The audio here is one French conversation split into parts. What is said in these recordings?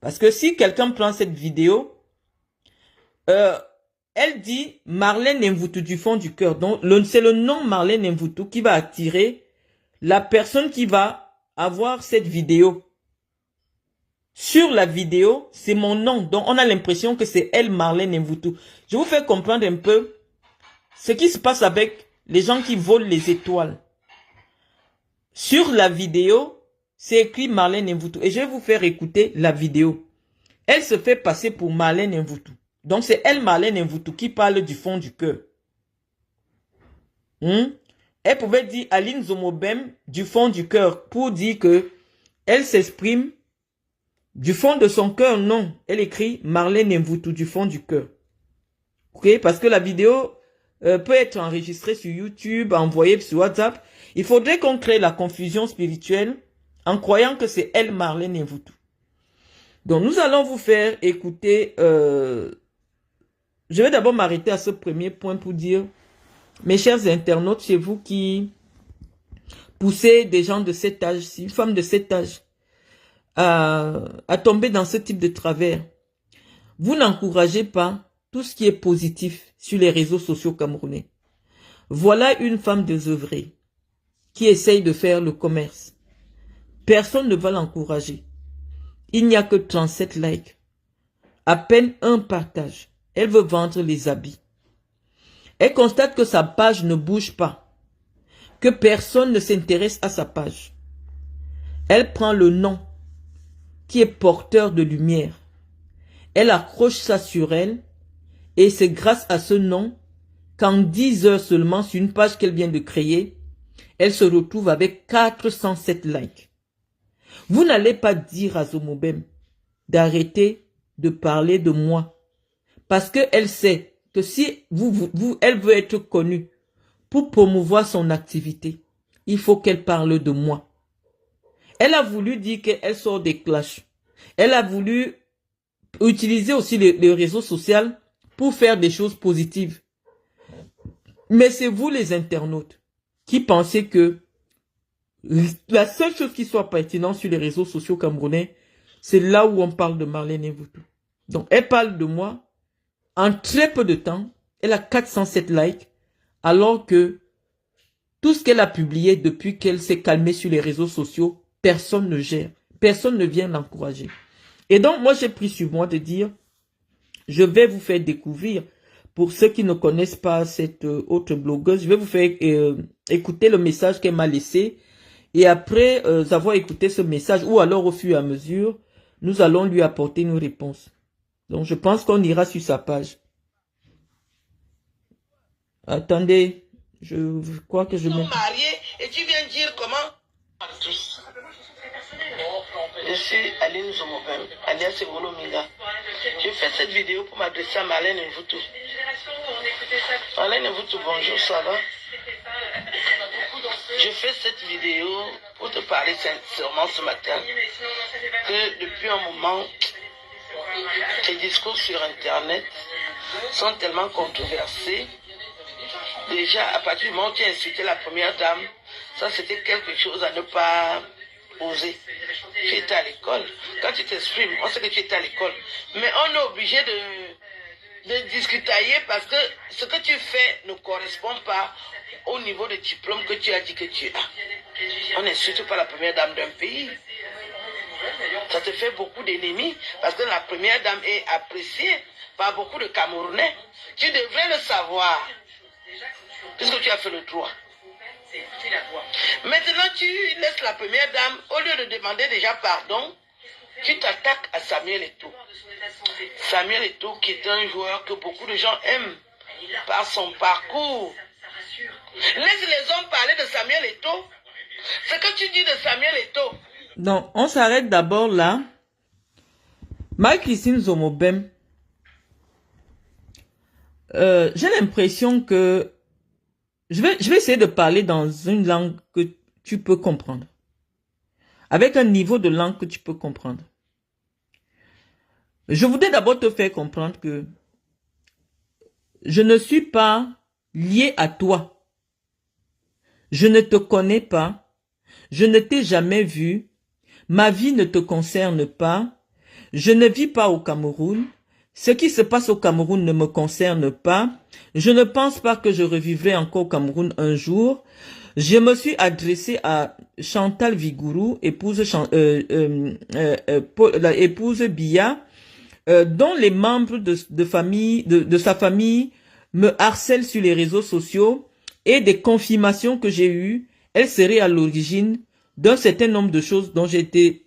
Parce que si quelqu'un prend cette vidéo, elle dit Marlène Mvutu du fond du cœur. Donc, c'est le nom Marlène Mvutu qui va attirer la personne qui va avoir cette vidéo. Sur la vidéo, c'est mon nom. Donc, on a l'impression que c'est elle, Marlène Mvutu. Je vous fais comprendre un peu ce qui se passe avec les gens qui volent les étoiles. Sur la vidéo, c'est écrit Marlène Mvutu. Et je vais vous faire écouter la vidéo. Elle se fait passer pour Marlène Mvutu. Donc, c'est elle, Marlène Mvutu, qui parle du fond du cœur. Elle pouvait dire Aline Zomobem du fond du cœur pour dire que elle s'exprime du fond de son cœur. Non, elle écrit Marlène Mvutu du fond du cœur. Ok, parce que la vidéo peut être enregistrée sur YouTube, envoyée sur WhatsApp. Il faudrait qu'on crée la confusion spirituelle en croyant que c'est elle, Marlène Mvutu. Donc, nous allons vous faire écouter... je vais d'abord m'arrêter à ce premier point pour dire, mes chers internautes, c'est vous qui poussez des gens de cet âge-ci, une femme de cet âge, à tomber dans ce type de travers. Vous n'encouragez pas tout ce qui est positif sur les réseaux sociaux camerounais. Voilà une femme désœuvrée qui essaye de faire le commerce. Personne ne va l'encourager. Il n'y a que 37 likes. À peine un partage. Elle veut vendre les habits. Elle constate que sa page ne bouge pas. Que personne ne s'intéresse à sa page. Elle prend le nom qui est porteur de lumière. Elle accroche ça sur elle et c'est grâce à ce nom qu'en 10 heures seulement sur une page qu'elle vient de créer, elle se retrouve avec 407 likes. Vous n'allez pas dire à Zomobem d'arrêter de parler de moi parce qu'elle sait que si elle veut être connue pour promouvoir son activité, il faut qu'elle parle de moi. Elle a voulu dire qu'elle sort des clashs. Elle a voulu utiliser aussi les réseaux sociaux pour faire des choses positives. Mais c'est vous les internautes qui pensez que la seule chose qui soit pertinente sur les réseaux sociaux camerounais, c'est là où on parle de Marlène Mvutu. Donc elle parle de moi. En très peu de temps, elle a 407 likes, alors que tout ce qu'elle a publié depuis qu'elle s'est calmée sur les réseaux sociaux, personne ne gère, personne ne vient l'encourager. Et donc, moi, j'ai pris sur moi de dire, je vais vous faire découvrir, pour ceux qui ne connaissent pas cette autre blogueuse, je vais vous faire écouter le message qu'elle m'a laissé. Et après avoir écouté ce message, ou alors au fur et à mesure, nous allons lui apporter une réponse. Donc, je pense qu'on ira sur sa page. Attendez, je crois que je mets... marié et tu viens dire comment? Je suis Aline Zomobem, alias Evolo Minga. Je fais cette vidéo pour m'adresser à Marlène Mvutu. Marlène Mvutu, bonjour, ça va? Je fais cette vidéo pour te parler sincèrement ce matin que depuis un moment, tes discours sur Internet sont tellement controversés. Déjà, à partir du moment où tu as insulté la première dame, ça c'était quelque chose à ne pas oser. Tu étais à l'école. Quand tu t'exprimes, on sait que tu étais à l'école. Mais on est obligé de discuter parce que ce que tu fais ne correspond pas au niveau de diplôme que tu as dit que tu as. On n'insulte pas la première dame d'un pays. Ça te fait beaucoup d'ennemis parce que la première dame est appréciée par beaucoup de Camerounais. Tu devrais le savoir puisque tu as fait le droit. Maintenant, tu laisses la première dame, au lieu de demander déjà pardon, tu t'attaques à Samuel Eto'o. Samuel Eto'o qui est un joueur que beaucoup de gens aiment par son parcours. Laisse les hommes parler de Samuel Eto'o. Ce que tu dis de Samuel Eto'o. Donc, on s'arrête d'abord là. Marie-Christine Zomobem, j'ai l'impression que je vais essayer de parler dans une langue que tu peux comprendre. Avec un niveau de langue que tu peux comprendre. Je voudrais d'abord te faire comprendre que je ne suis pas lié à toi. Je ne te connais pas. Je ne t'ai jamais vu. Ma vie ne te concerne pas. Je ne vis pas au Cameroun. Ce qui se passe au Cameroun ne me concerne pas. Je ne pense pas que je revivrai encore au Cameroun un jour. Je me suis adressé à Chantal Vigourou, la épouse Biya, dont les membres de sa famille me harcèlent sur les réseaux sociaux et des confirmations que j'ai eues. Elle serait à l'origine d'un certain nombre de choses dont j'ai été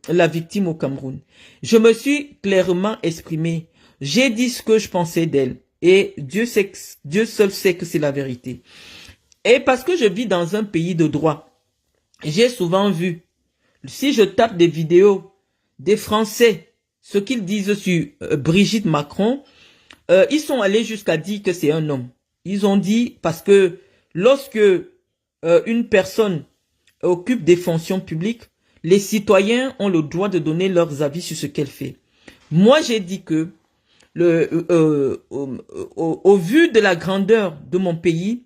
la victime au Cameroun. Je me suis clairement exprimé. J'ai dit ce que je pensais d'elle. Et Dieu seul sait que c'est la vérité. Et parce que je vis dans un pays de droit, j'ai souvent vu, si je tape des vidéos des Français, ce qu'ils disent sur Brigitte Macron, ils sont allés jusqu'à dire que c'est un homme. Ils ont dit, parce que lorsque une personne occupe des fonctions publiques, les citoyens ont le droit de donner leurs avis sur ce qu'elle fait. Moi, j'ai dit que, au vu de la grandeur de mon pays,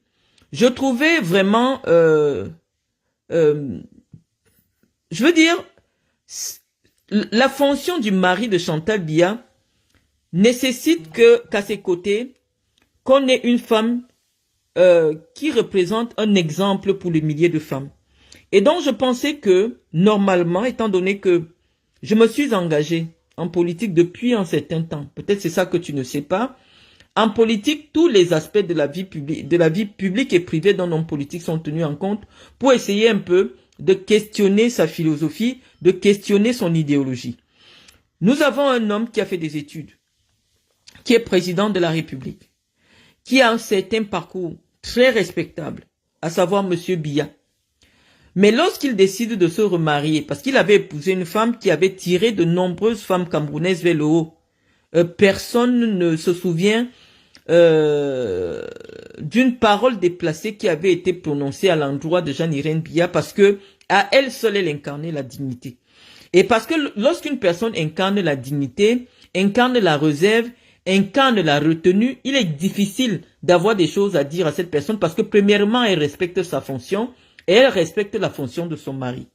je trouvais vraiment, je veux dire, la fonction du mari de Chantal Biya nécessite qu'à ses côtés, qu'on ait une femme qui représente un exemple pour les milliers de femmes. Et donc, je pensais que, normalement, étant donné que je me suis engagé en politique depuis un certain temps, peut-être c'est ça que tu ne sais pas, en politique, tous les aspects de la vie publique et privée d'un homme politique sont tenus en compte pour essayer un peu de questionner sa philosophie, de questionner son idéologie. Nous avons un homme qui a fait des études, qui est président de la République, qui a un certain parcours très respectable, à savoir Monsieur Biya. Mais lorsqu'il décide de se remarier, parce qu'il avait épousé une femme qui avait tiré de nombreuses femmes camerounaises vers le haut, personne ne se souvient d'une parole déplacée qui avait été prononcée à l'endroit de Jeanne-Irène Biya, parce que à elle seule elle incarnait la dignité. Et parce que lorsqu'une personne incarne la dignité, incarne la réserve, incarne la retenue, il est difficile d'avoir des choses à dire à cette personne parce que premièrement, elle respecte sa fonction et elle respecte la fonction de son mari.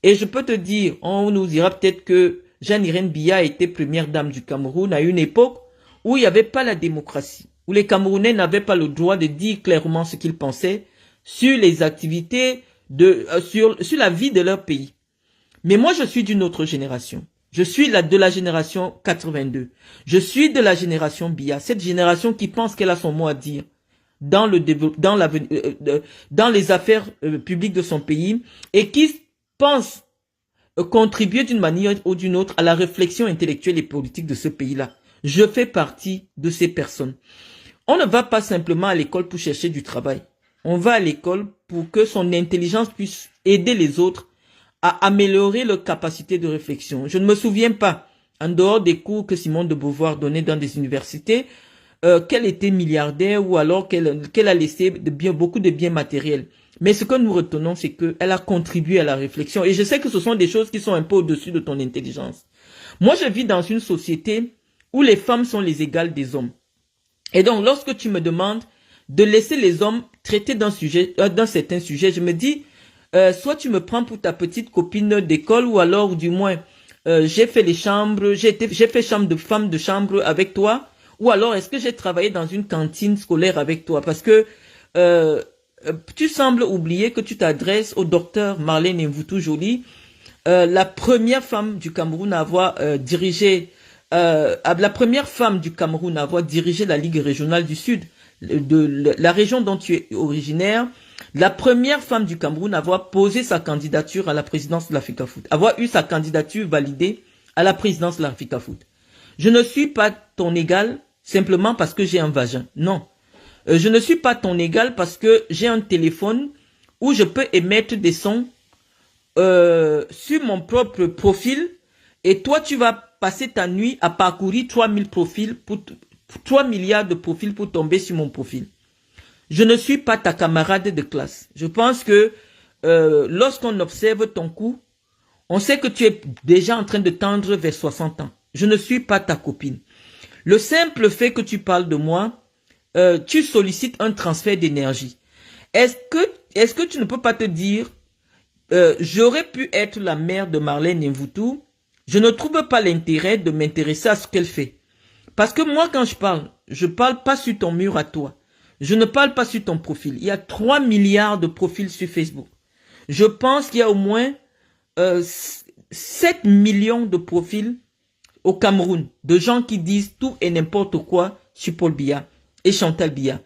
Et je peux te dire, on nous dira peut-être que Jeanne-Irène Biya était première dame du Cameroun à une époque où il n'y avait pas la démocratie, où les Camerounais n'avaient pas le droit de dire clairement ce qu'ils pensaient sur les activités, sur la vie de leur pays. Mais moi, je suis d'une autre génération. Je suis de la génération 82. Je suis de la génération Biya, cette génération qui pense qu'elle a son mot à dire dans les affaires publiques de son pays et qui pense contribuer d'une manière ou d'une autre à la réflexion intellectuelle et politique de ce pays-là. Je fais partie de ces personnes. On ne va pas simplement à l'école pour chercher du travail. On va à l'école pour que son intelligence puisse aider les autres à améliorer leur capacité de réflexion. Je ne me souviens pas, en dehors des cours que Simone de Beauvoir donnait dans des universités, qu'elle était milliardaire ou alors qu'elle a laissé beaucoup de biens matériels. Mais ce que nous retenons, c'est qu'elle a contribué à la réflexion. Et je sais que ce sont des choses qui sont un peu au-dessus de ton intelligence. Moi, je vis dans une société où les femmes sont les égales des hommes. Et donc, lorsque tu me demandes de laisser les hommes traiter d'un certain sujet, je me dis, soit tu me prends pour ta petite copine d'école ou alors, du moins, j'ai fait les chambres, j'ai fait femme de chambre avec toi, ou alors est-ce que j'ai travaillé dans une cantine scolaire avec toi? Parce que tu sembles oublier que tu t'adresses au docteur Marlène Mvutu Joly, la première femme du Cameroun à avoir dirigé la Ligue régionale du Sud, de la région dont tu es originaire, la première femme du Cameroun à avoir posé sa candidature à la présidence de l'Africa-Foot, avoir eu sa candidature validée à la présidence de l'Africa-Foot. Je ne suis pas ton égal simplement parce que j'ai un vagin. Non. Je ne suis pas ton égal parce que j'ai un téléphone où je peux émettre des sons sur mon propre profil et toi tu vas passer ta nuit à parcourir 3 milliards de profils pour tomber sur mon profil. Je ne suis pas ta camarade de classe. Je pense que lorsqu'on observe ton cou, on sait que tu es déjà en train de tendre vers 60 ans. Je ne suis pas ta copine. Le simple fait que tu parles de moi, tu sollicites un transfert d'énergie. Est-ce que tu ne peux pas te dire, j'aurais pu être la mère de Marlène Mvutu Je ne trouve pas l'intérêt de m'intéresser à ce qu'elle fait. Parce que moi, quand je parle pas sur ton mur à toi. Je ne parle pas sur ton profil. Il y a 3 milliards de profils sur Facebook. Je pense qu'il y a au moins 7 millions de profils au Cameroun, de gens qui disent tout et n'importe quoi sur Paul Biya et Chantal Biya.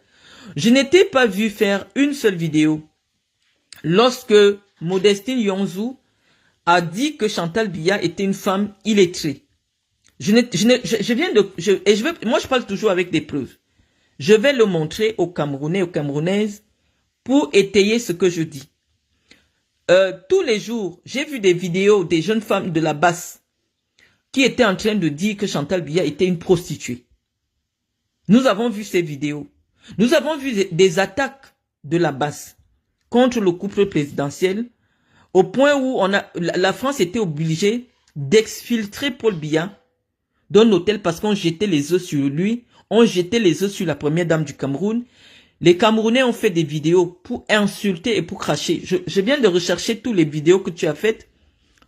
Je n'étais pas vu faire une seule vidéo lorsque Modestine Yonzou a dit que Chantal Biya était une femme illettrée. Moi je parle toujours avec des preuves. Je vais le montrer aux Camerounais, aux Camerounaises pour étayer ce que je dis. Tous les jours, j'ai vu des vidéos des jeunes femmes de la basse qui étaient en train de dire que Chantal Biya était une prostituée. Nous avons vu ces vidéos. Nous avons vu des attaques de la basse contre le couple présidentiel au point où la France était obligée d'exfiltrer Paul Biya d'un hôtel parce qu'on jetait les œufs sur lui, on jetait les œufs sur la première dame du Cameroun. Les Camerounais ont fait des vidéos pour insulter et pour cracher. Je viens de rechercher toutes les vidéos que tu as faites.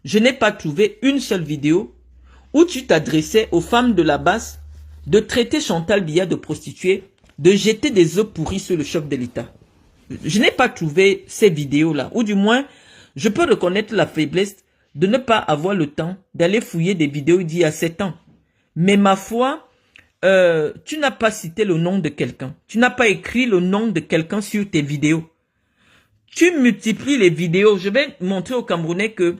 Je n'ai pas trouvé une seule vidéo où tu t'adressais aux femmes de la basse de traiter Chantal Biya de prostituée, de jeter des œufs pourris sur le chef de l'État. Je n'ai pas trouvé ces vidéos-là. Ou du moins, je peux reconnaître la faiblesse de ne pas avoir le temps d'aller fouiller des vidéos d'il y a 7 ans. Mais ma foi, tu n'as pas cité le nom de quelqu'un. Tu n'as pas écrit le nom de quelqu'un sur tes vidéos. Tu multiplies les vidéos. Je vais montrer aux Camerounais que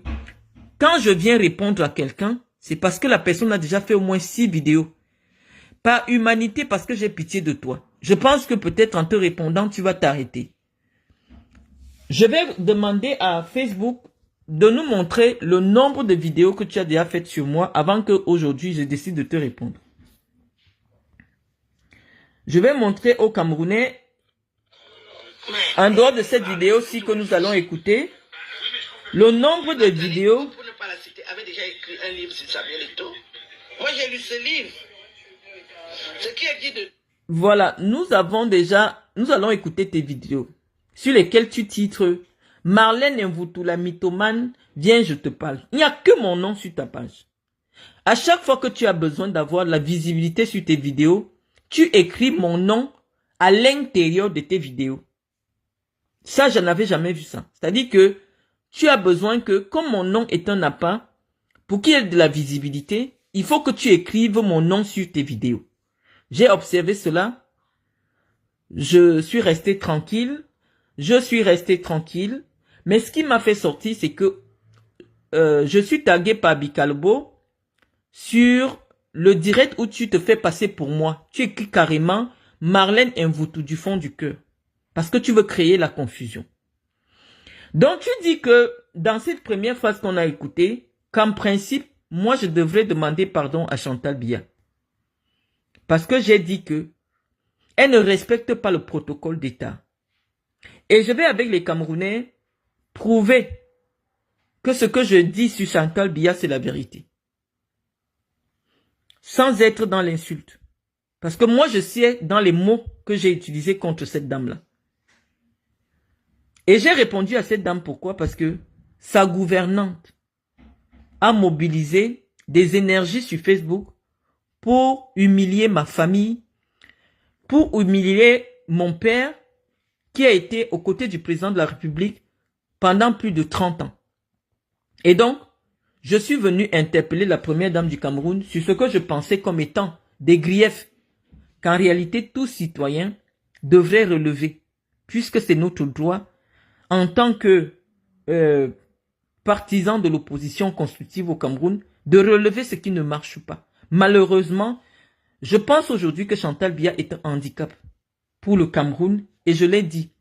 quand je viens répondre à quelqu'un, c'est parce que la personne a déjà fait au moins 6 vidéos. Par humanité, parce que j'ai pitié de toi. Je pense que peut-être en te répondant, tu vas t'arrêter. Je vais demander à Facebook de nous montrer le nombre de vidéos que tu as déjà faites sur moi avant qu'aujourd'hui je décide de te répondre. Je vais montrer aux Camerounais, en dehors de cette vidéo-ci que nous allons écouter, le nombre de vidéos. Pour ne pas la citer, avait déjà écrit un livre sur Samuel Eto'o. Moi, j'ai lu ce livre. Ce qui est dit de... Voilà, nous allons écouter tes vidéos sur lesquelles tu titres Marlène Mvoutou, la mythomane, viens, je te parle. Il n'y a que mon nom sur ta page. À chaque fois que tu as besoin d'avoir la visibilité sur tes vidéos, tu écris mon nom à l'intérieur de tes vidéos. Ça, je n'avais jamais vu ça. C'est-à-dire que tu as besoin que, comme mon nom est un appât, pour qu'il y ait de la visibilité, il faut que tu écrives mon nom sur tes vidéos. J'ai observé cela. Je suis resté tranquille. Mais ce qui m'a fait sortir, c'est que je suis tagué par Bicalbo sur le direct où tu te fais passer pour moi. Tu écris carrément Marlène Mvoutou du fond du cœur. Parce que tu veux créer la confusion. Donc tu dis que dans cette première phrase qu'on a écoutée, qu'en principe, moi je devrais demander pardon à Chantal Biya. Parce que j'ai dit que elle ne respecte pas le protocole d'État. Et je vais avec les Camerounais prouver que ce que je dis sur Chantal Biya, c'est la vérité. Sans être dans l'insulte. Parce que moi, je sais dans les mots que j'ai utilisés contre cette dame-là. Et j'ai répondu à cette dame pourquoi? Parce que sa gouvernante a mobilisé des énergies sur Facebook pour humilier ma famille, pour humilier mon père, qui a été aux côtés du président de la République pendant plus de 30 ans. Et donc, je suis venu interpeller la première dame du Cameroun sur ce que je pensais comme étant des griefs qu'en réalité tout citoyen devrait relever, puisque c'est notre droit en tant que partisan de l'opposition constructive au Cameroun, de relever ce qui ne marche pas. Malheureusement, je pense aujourd'hui que Chantal Biya est un handicap pour le Cameroun, et je l'ai dit.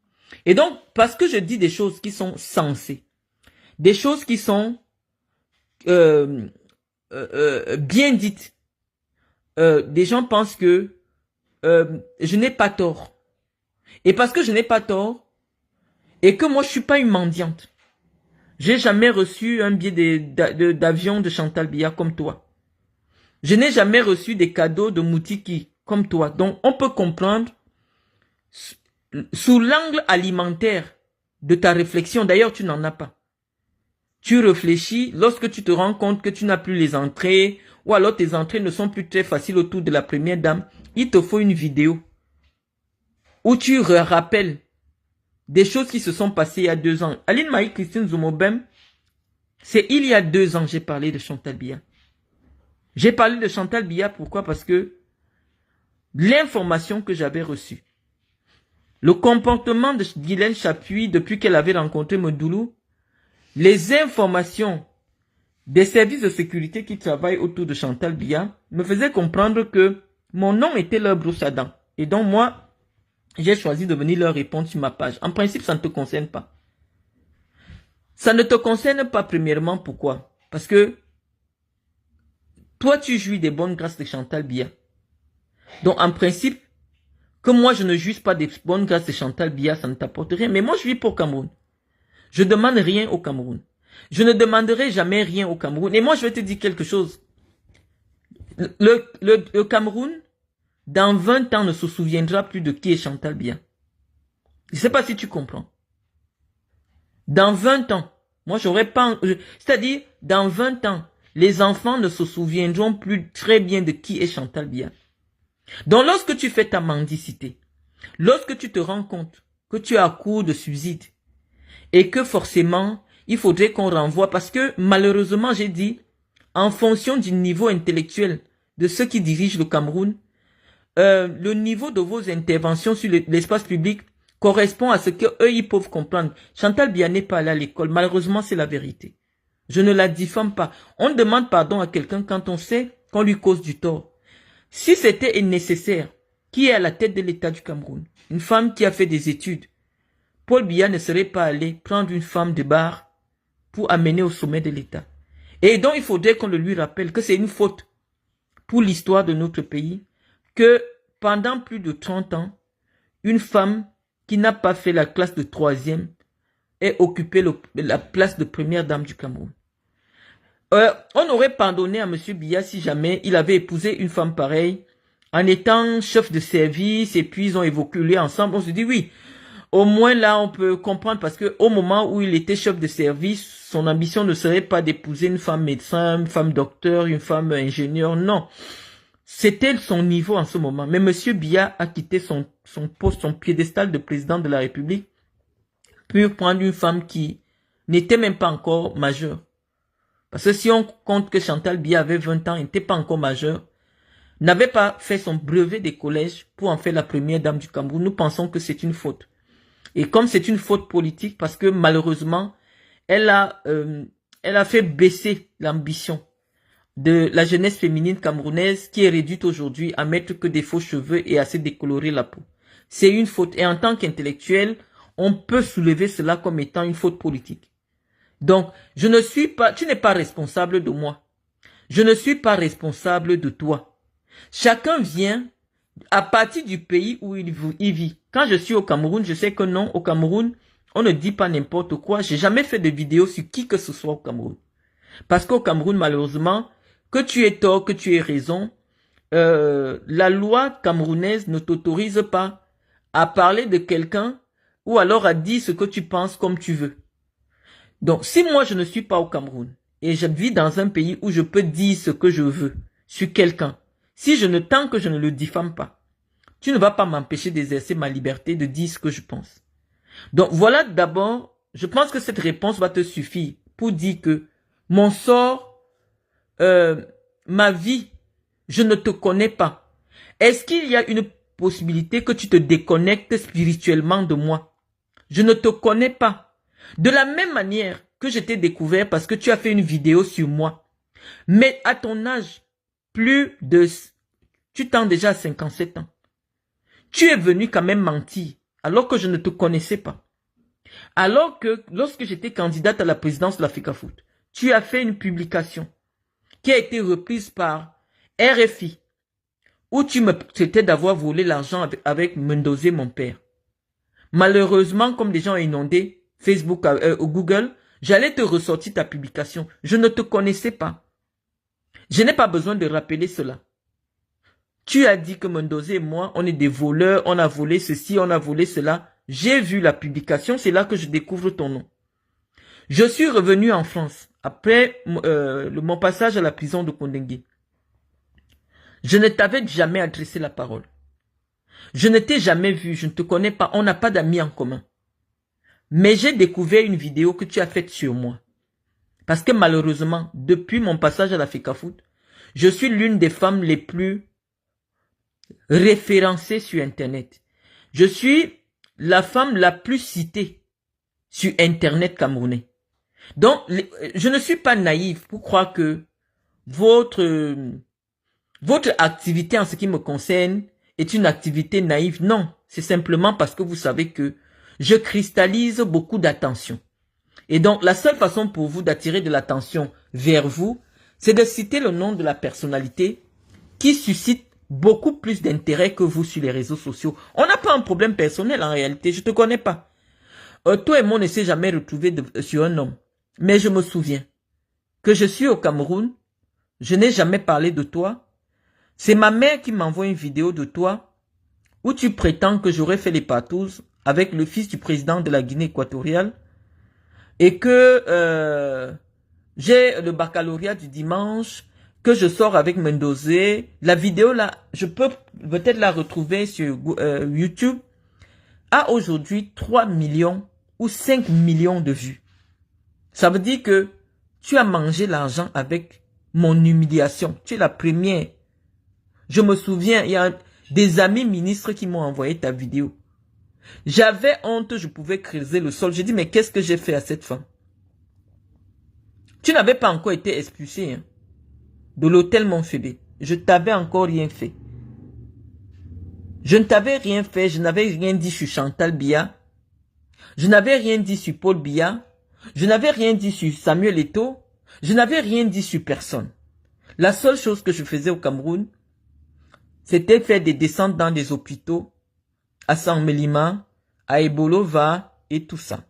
Et donc, parce que je dis des choses qui sont sensées, des choses qui sont bien dites, des gens pensent que je n'ai pas tort. Et parce que je n'ai pas tort, et que moi je suis pas une mendiante, j'ai jamais reçu un billet d'avion de Chantal Biya comme toi. Je n'ai jamais reçu des cadeaux de Moutiki comme toi. Donc on peut comprendre sous l'angle alimentaire de ta réflexion. D'ailleurs tu n'en as pas. tu réfléchis, lorsque tu te rends compte que tu n'as plus les entrées, ou alors tes entrées ne sont plus très faciles autour de la première dame, il te faut une vidéo où tu rappelles des choses qui se sont passées il y a 2 ans. Aline Marie-Christine Zoumobem, c'est il y a 2 ans j'ai parlé de Chantal Biya. J'ai parlé de Chantal Biya, pourquoi? Parce que l'information que j'avais reçue, le comportement de Guylaine Chapuis depuis qu'elle avait rencontré Medoulou, les informations des services de sécurité qui travaillent autour de Chantal Biya me faisaient comprendre que mon nom était leur brosse à dents. Et donc moi, j'ai choisi de venir leur répondre sur ma page. En principe, ça ne te concerne pas. Ça ne te concerne pas premièrement, pourquoi? Parce que toi, tu jouis des bonnes grâces de Chantal Biya. Donc en principe, que moi je ne jouisse pas des bonnes grâces de Chantal Biya, ça ne t'apporte rien. Mais moi, je vis pour Cameroun. Je demande rien au Cameroun. Je ne demanderai jamais rien au Cameroun. Et moi, je vais te dire quelque chose. Le Cameroun, dans 20 ans, ne se souviendra plus de qui est Chantal Biya. Je ne sais pas si tu comprends. Dans 20 ans, moi, j'aurais pas... C'est-à-dire, dans 20 ans, les enfants ne se souviendront plus très bien de qui est Chantal Biya. Donc, lorsque tu fais ta mendicité, lorsque tu te rends compte que tu es à court de subsides, et que forcément, il faudrait qu'on renvoie, parce que malheureusement, j'ai dit, en fonction du niveau intellectuel de ceux qui dirigent le Cameroun, le niveau de vos interventions sur l'espace public correspond à ce qu'eux, ils peuvent comprendre. Chantal Biya n'est pas allée à l'école. Malheureusement, c'est la vérité. Je ne la diffame pas. On demande pardon à quelqu'un quand on sait qu'on lui cause du tort. Si c'était nécessaire, qui est à la tête de l'État du Cameroun? Une femme qui a fait des études. Paul Biya ne serait pas allé prendre une femme de bar pour amener au sommet de l'État. Et donc, il faudrait qu'on le lui rappelle que c'est une faute pour l'histoire de notre pays que pendant plus de 30 ans, une femme qui n'a pas fait la classe de 3e ait occupé la place de première dame du Cameroun. On aurait pardonné à M. Biya si jamais il avait épousé une femme pareille en étant chef de service et puis ils ont évolué ensemble. On se dit oui, au moins là on peut comprendre parce que au moment où il était chef de service, son ambition ne serait pas d'épouser une femme médecin, une femme docteur, une femme ingénieur, non. C'était son niveau en ce moment. Mais M. Biya a quitté son poste, son piédestal de président de la République pour prendre une femme qui n'était même pas encore majeure. Parce que si on compte que Chantal Biya avait 20 ans, elle n'était pas encore majeure, n'avait pas fait son brevet des collèges pour en faire la première dame du Cameroun, nous pensons que c'est une faute. Et comme c'est une faute politique, parce que malheureusement, elle a fait baisser l'ambition de la jeunesse féminine camerounaise qui est réduite aujourd'hui à mettre que des faux cheveux et à se décolorer la peau. C'est une faute. Et en tant qu'intellectuel, on peut soulever cela comme étant une faute politique. Donc, je ne suis pas, tu n'es pas responsable de moi. Je ne suis pas responsable de toi. Chacun vient à partir du pays où il vit. Quand je suis au Cameroun, je sais que non, au Cameroun, on ne dit pas n'importe quoi. J'ai jamais fait de vidéo sur qui que ce soit au Cameroun. Parce qu'au Cameroun, malheureusement, que tu aies tort, que tu aies raison, la loi camerounaise ne t'autorise pas à parler de quelqu'un ou alors à dire ce que tu penses comme tu veux. Donc, si moi je ne suis pas au Cameroun et je vis dans un pays où je peux dire ce que je veux sur quelqu'un, tant que je ne le diffame pas, tu ne vas pas m'empêcher d'exercer ma liberté de dire ce que je pense. Donc, voilà d'abord, je pense que cette réponse va te suffire pour dire que mon sort, ma vie, je ne te connais pas. Est-ce qu'il y a une possibilité que tu te déconnectes spirituellement de moi? Je ne te connais pas. De la même manière que je t'ai découvert parce que tu as fait une vidéo sur moi. Mais à ton âge, tu tends déjà à 57 ans. Tu es venu quand même mentir alors que je ne te connaissais pas. Alors que lorsque j'étais candidate à la présidence de l'Africafoot, tu as fait une publication qui a été reprise par RFI, où tu me traitais d'avoir volé l'argent avec Mendozé, mon père. Malheureusement, comme les gens ont inondé Facebook ou Google, j'allais te ressortir ta publication. Je ne te connaissais pas. Je n'ai pas besoin de rappeler cela. Tu as dit que Mendozé et moi, on est des voleurs, on a volé ceci, on a volé cela. J'ai vu la publication, c'est là que je découvre ton nom. Je suis revenu en France après mon passage à la prison de Kondengue. Je ne t'avais jamais adressé la parole. Je ne t'ai jamais vu, je ne te connais pas, on n'a pas d'amis en commun. Mais j'ai découvert une vidéo que tu as faite sur moi. Parce que malheureusement, depuis mon passage à la FECAFOOT, je suis l'une des femmes les plus référencées sur Internet. Je suis la femme la plus citée sur Internet camerounais. Donc, je ne suis pas naïve pour croire que votre activité en ce qui me concerne est une activité naïve. Non, c'est simplement parce que vous savez que je cristallise beaucoup d'attention. Et donc, la seule façon pour vous d'attirer de l'attention vers vous, c'est de citer le nom de la personnalité qui suscite beaucoup plus d'intérêt que vous sur les réseaux sociaux. On n'a pas un problème personnel en réalité, je te connais pas. Toi et moi, on ne s'est jamais retrouvé sur un homme. Mais je me souviens que je suis au Cameroun, je n'ai jamais parlé de toi. C'est ma mère qui m'envoie une vidéo de toi où tu prétends que j'aurais fait les patous avec le fils du président de la Guinée équatoriale et que j'ai le baccalauréat du dimanche, que je sors avec Mendoza. La vidéo là, je peux peut-être la retrouver sur YouTube, a aujourd'hui 3 millions ou 5 millions de vues. Ça veut dire que tu as mangé l'argent avec mon humiliation. Tu es la première. Je me souviens, il y a des amis ministres qui m'ont envoyé ta vidéo. J'avais honte, je pouvais creuser le sol. J'ai dit, mais qu'est-ce que j'ai fait à cette femme? Tu n'avais pas encore été expulsé de l'hôtel Montfébé. Je t'avais encore rien fait. Je ne t'avais rien fait, je n'avais rien dit sur Chantal Biya. Je n'avais rien dit sur Paul Biya. Je n'avais rien dit sur Samuel Eto'o. Je n'avais rien dit sur personne. La seule chose que je faisais au Cameroun, c'était faire des descentes dans des hôpitaux, à San Melima, à Ebolova et tout ça.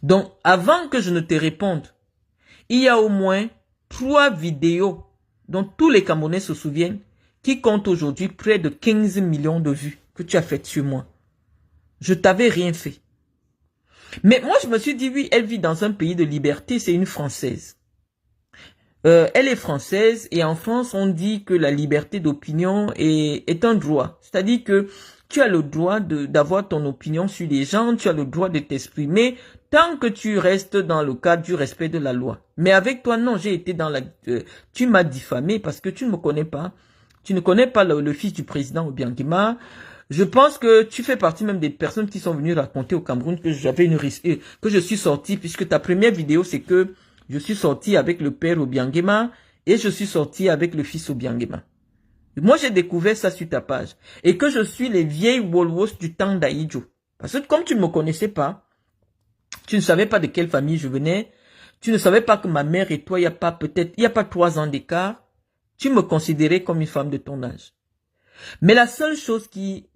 Donc, avant que je ne te réponde, il y a au moins 3 vidéos dont tous les Camerounais se souviennent qui comptent aujourd'hui près de 15 millions de vues que tu as faites sur moi. Je t'avais rien fait. Mais moi, je me suis dit, oui, elle vit dans un pays de liberté, c'est une Française. Elle est française et en France, on dit que la liberté d'opinion est un droit. C'est-à-dire que tu as le droit d'avoir ton opinion sur les gens, tu as le droit de t'exprimer tant que tu restes dans le cadre du respect de la loi. Mais avec toi, non, j'ai été dans la... tu m'as diffamé parce que tu ne me connais pas. Tu ne connais pas le fils du président Obiangema. Je pense que tu fais partie même des personnes qui sont venues raconter au Cameroun que que je suis sorti, puisque ta première vidéo, c'est que je suis sorti avec le père Obiangema et je suis sorti avec le fils Obiangema. Moi, j'ai découvert ça sur ta page. Et que je suis les vieilles Wolwos du temps d'Aïdjo. Parce que comme tu ne me connaissais pas, tu ne savais pas de quelle famille je venais, tu ne savais pas que ma mère et toi, il n'y a pas 3 ans d'écart, tu me considérais comme une femme de ton âge. Mais la seule chose qui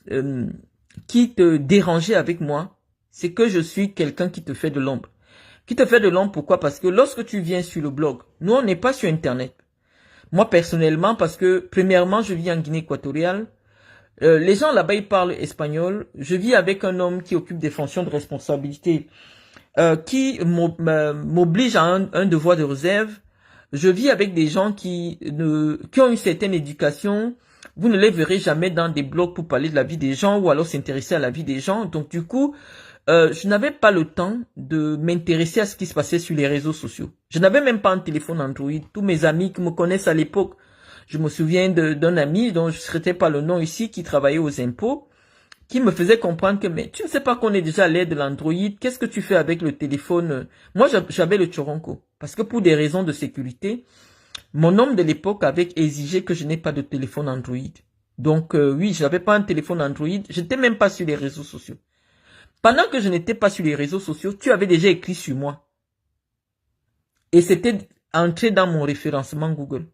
te dérangeait avec moi, c'est que je suis quelqu'un qui te fait de l'ombre. Qui te fait de l'ombre, pourquoi? Parce que lorsque tu viens sur le blog, nous on n'est pas sur Internet. Moi personnellement, parce que premièrement, je vis en Guinée équatoriale. Les gens là-bas, ils parlent espagnol. Je vis avec un homme qui occupe des fonctions de responsabilité, qui m'oblige à un devoir de réserve. Je vis avec des gens qui ont une certaine éducation. Vous ne les verrez jamais dans des blogs pour parler de la vie des gens ou alors s'intéresser à la vie des gens. Donc du coup, je n'avais pas le temps de m'intéresser à ce qui se passait sur les réseaux sociaux. Je n'avais même pas un téléphone Android. Tous mes amis qui me connaissent à l'époque, je me souviens d'un ami dont je ne citerai pas le nom ici, qui travaillait aux impôts, qui me faisait comprendre que, mais tu ne sais pas qu'on est déjà à l'ère de l'Android, qu'est-ce que tu fais avec le téléphone? Moi, j'avais le Choronko, parce que pour des raisons de sécurité, mon homme de l'époque avait exigé que je n'ai pas de téléphone Android. Donc oui, je n'avais pas un téléphone Android, je n'étais même pas sur les réseaux sociaux. Pendant que je n'étais pas sur les réseaux sociaux, tu avais déjà écrit sur moi. Et c'était entré dans mon référencement Google.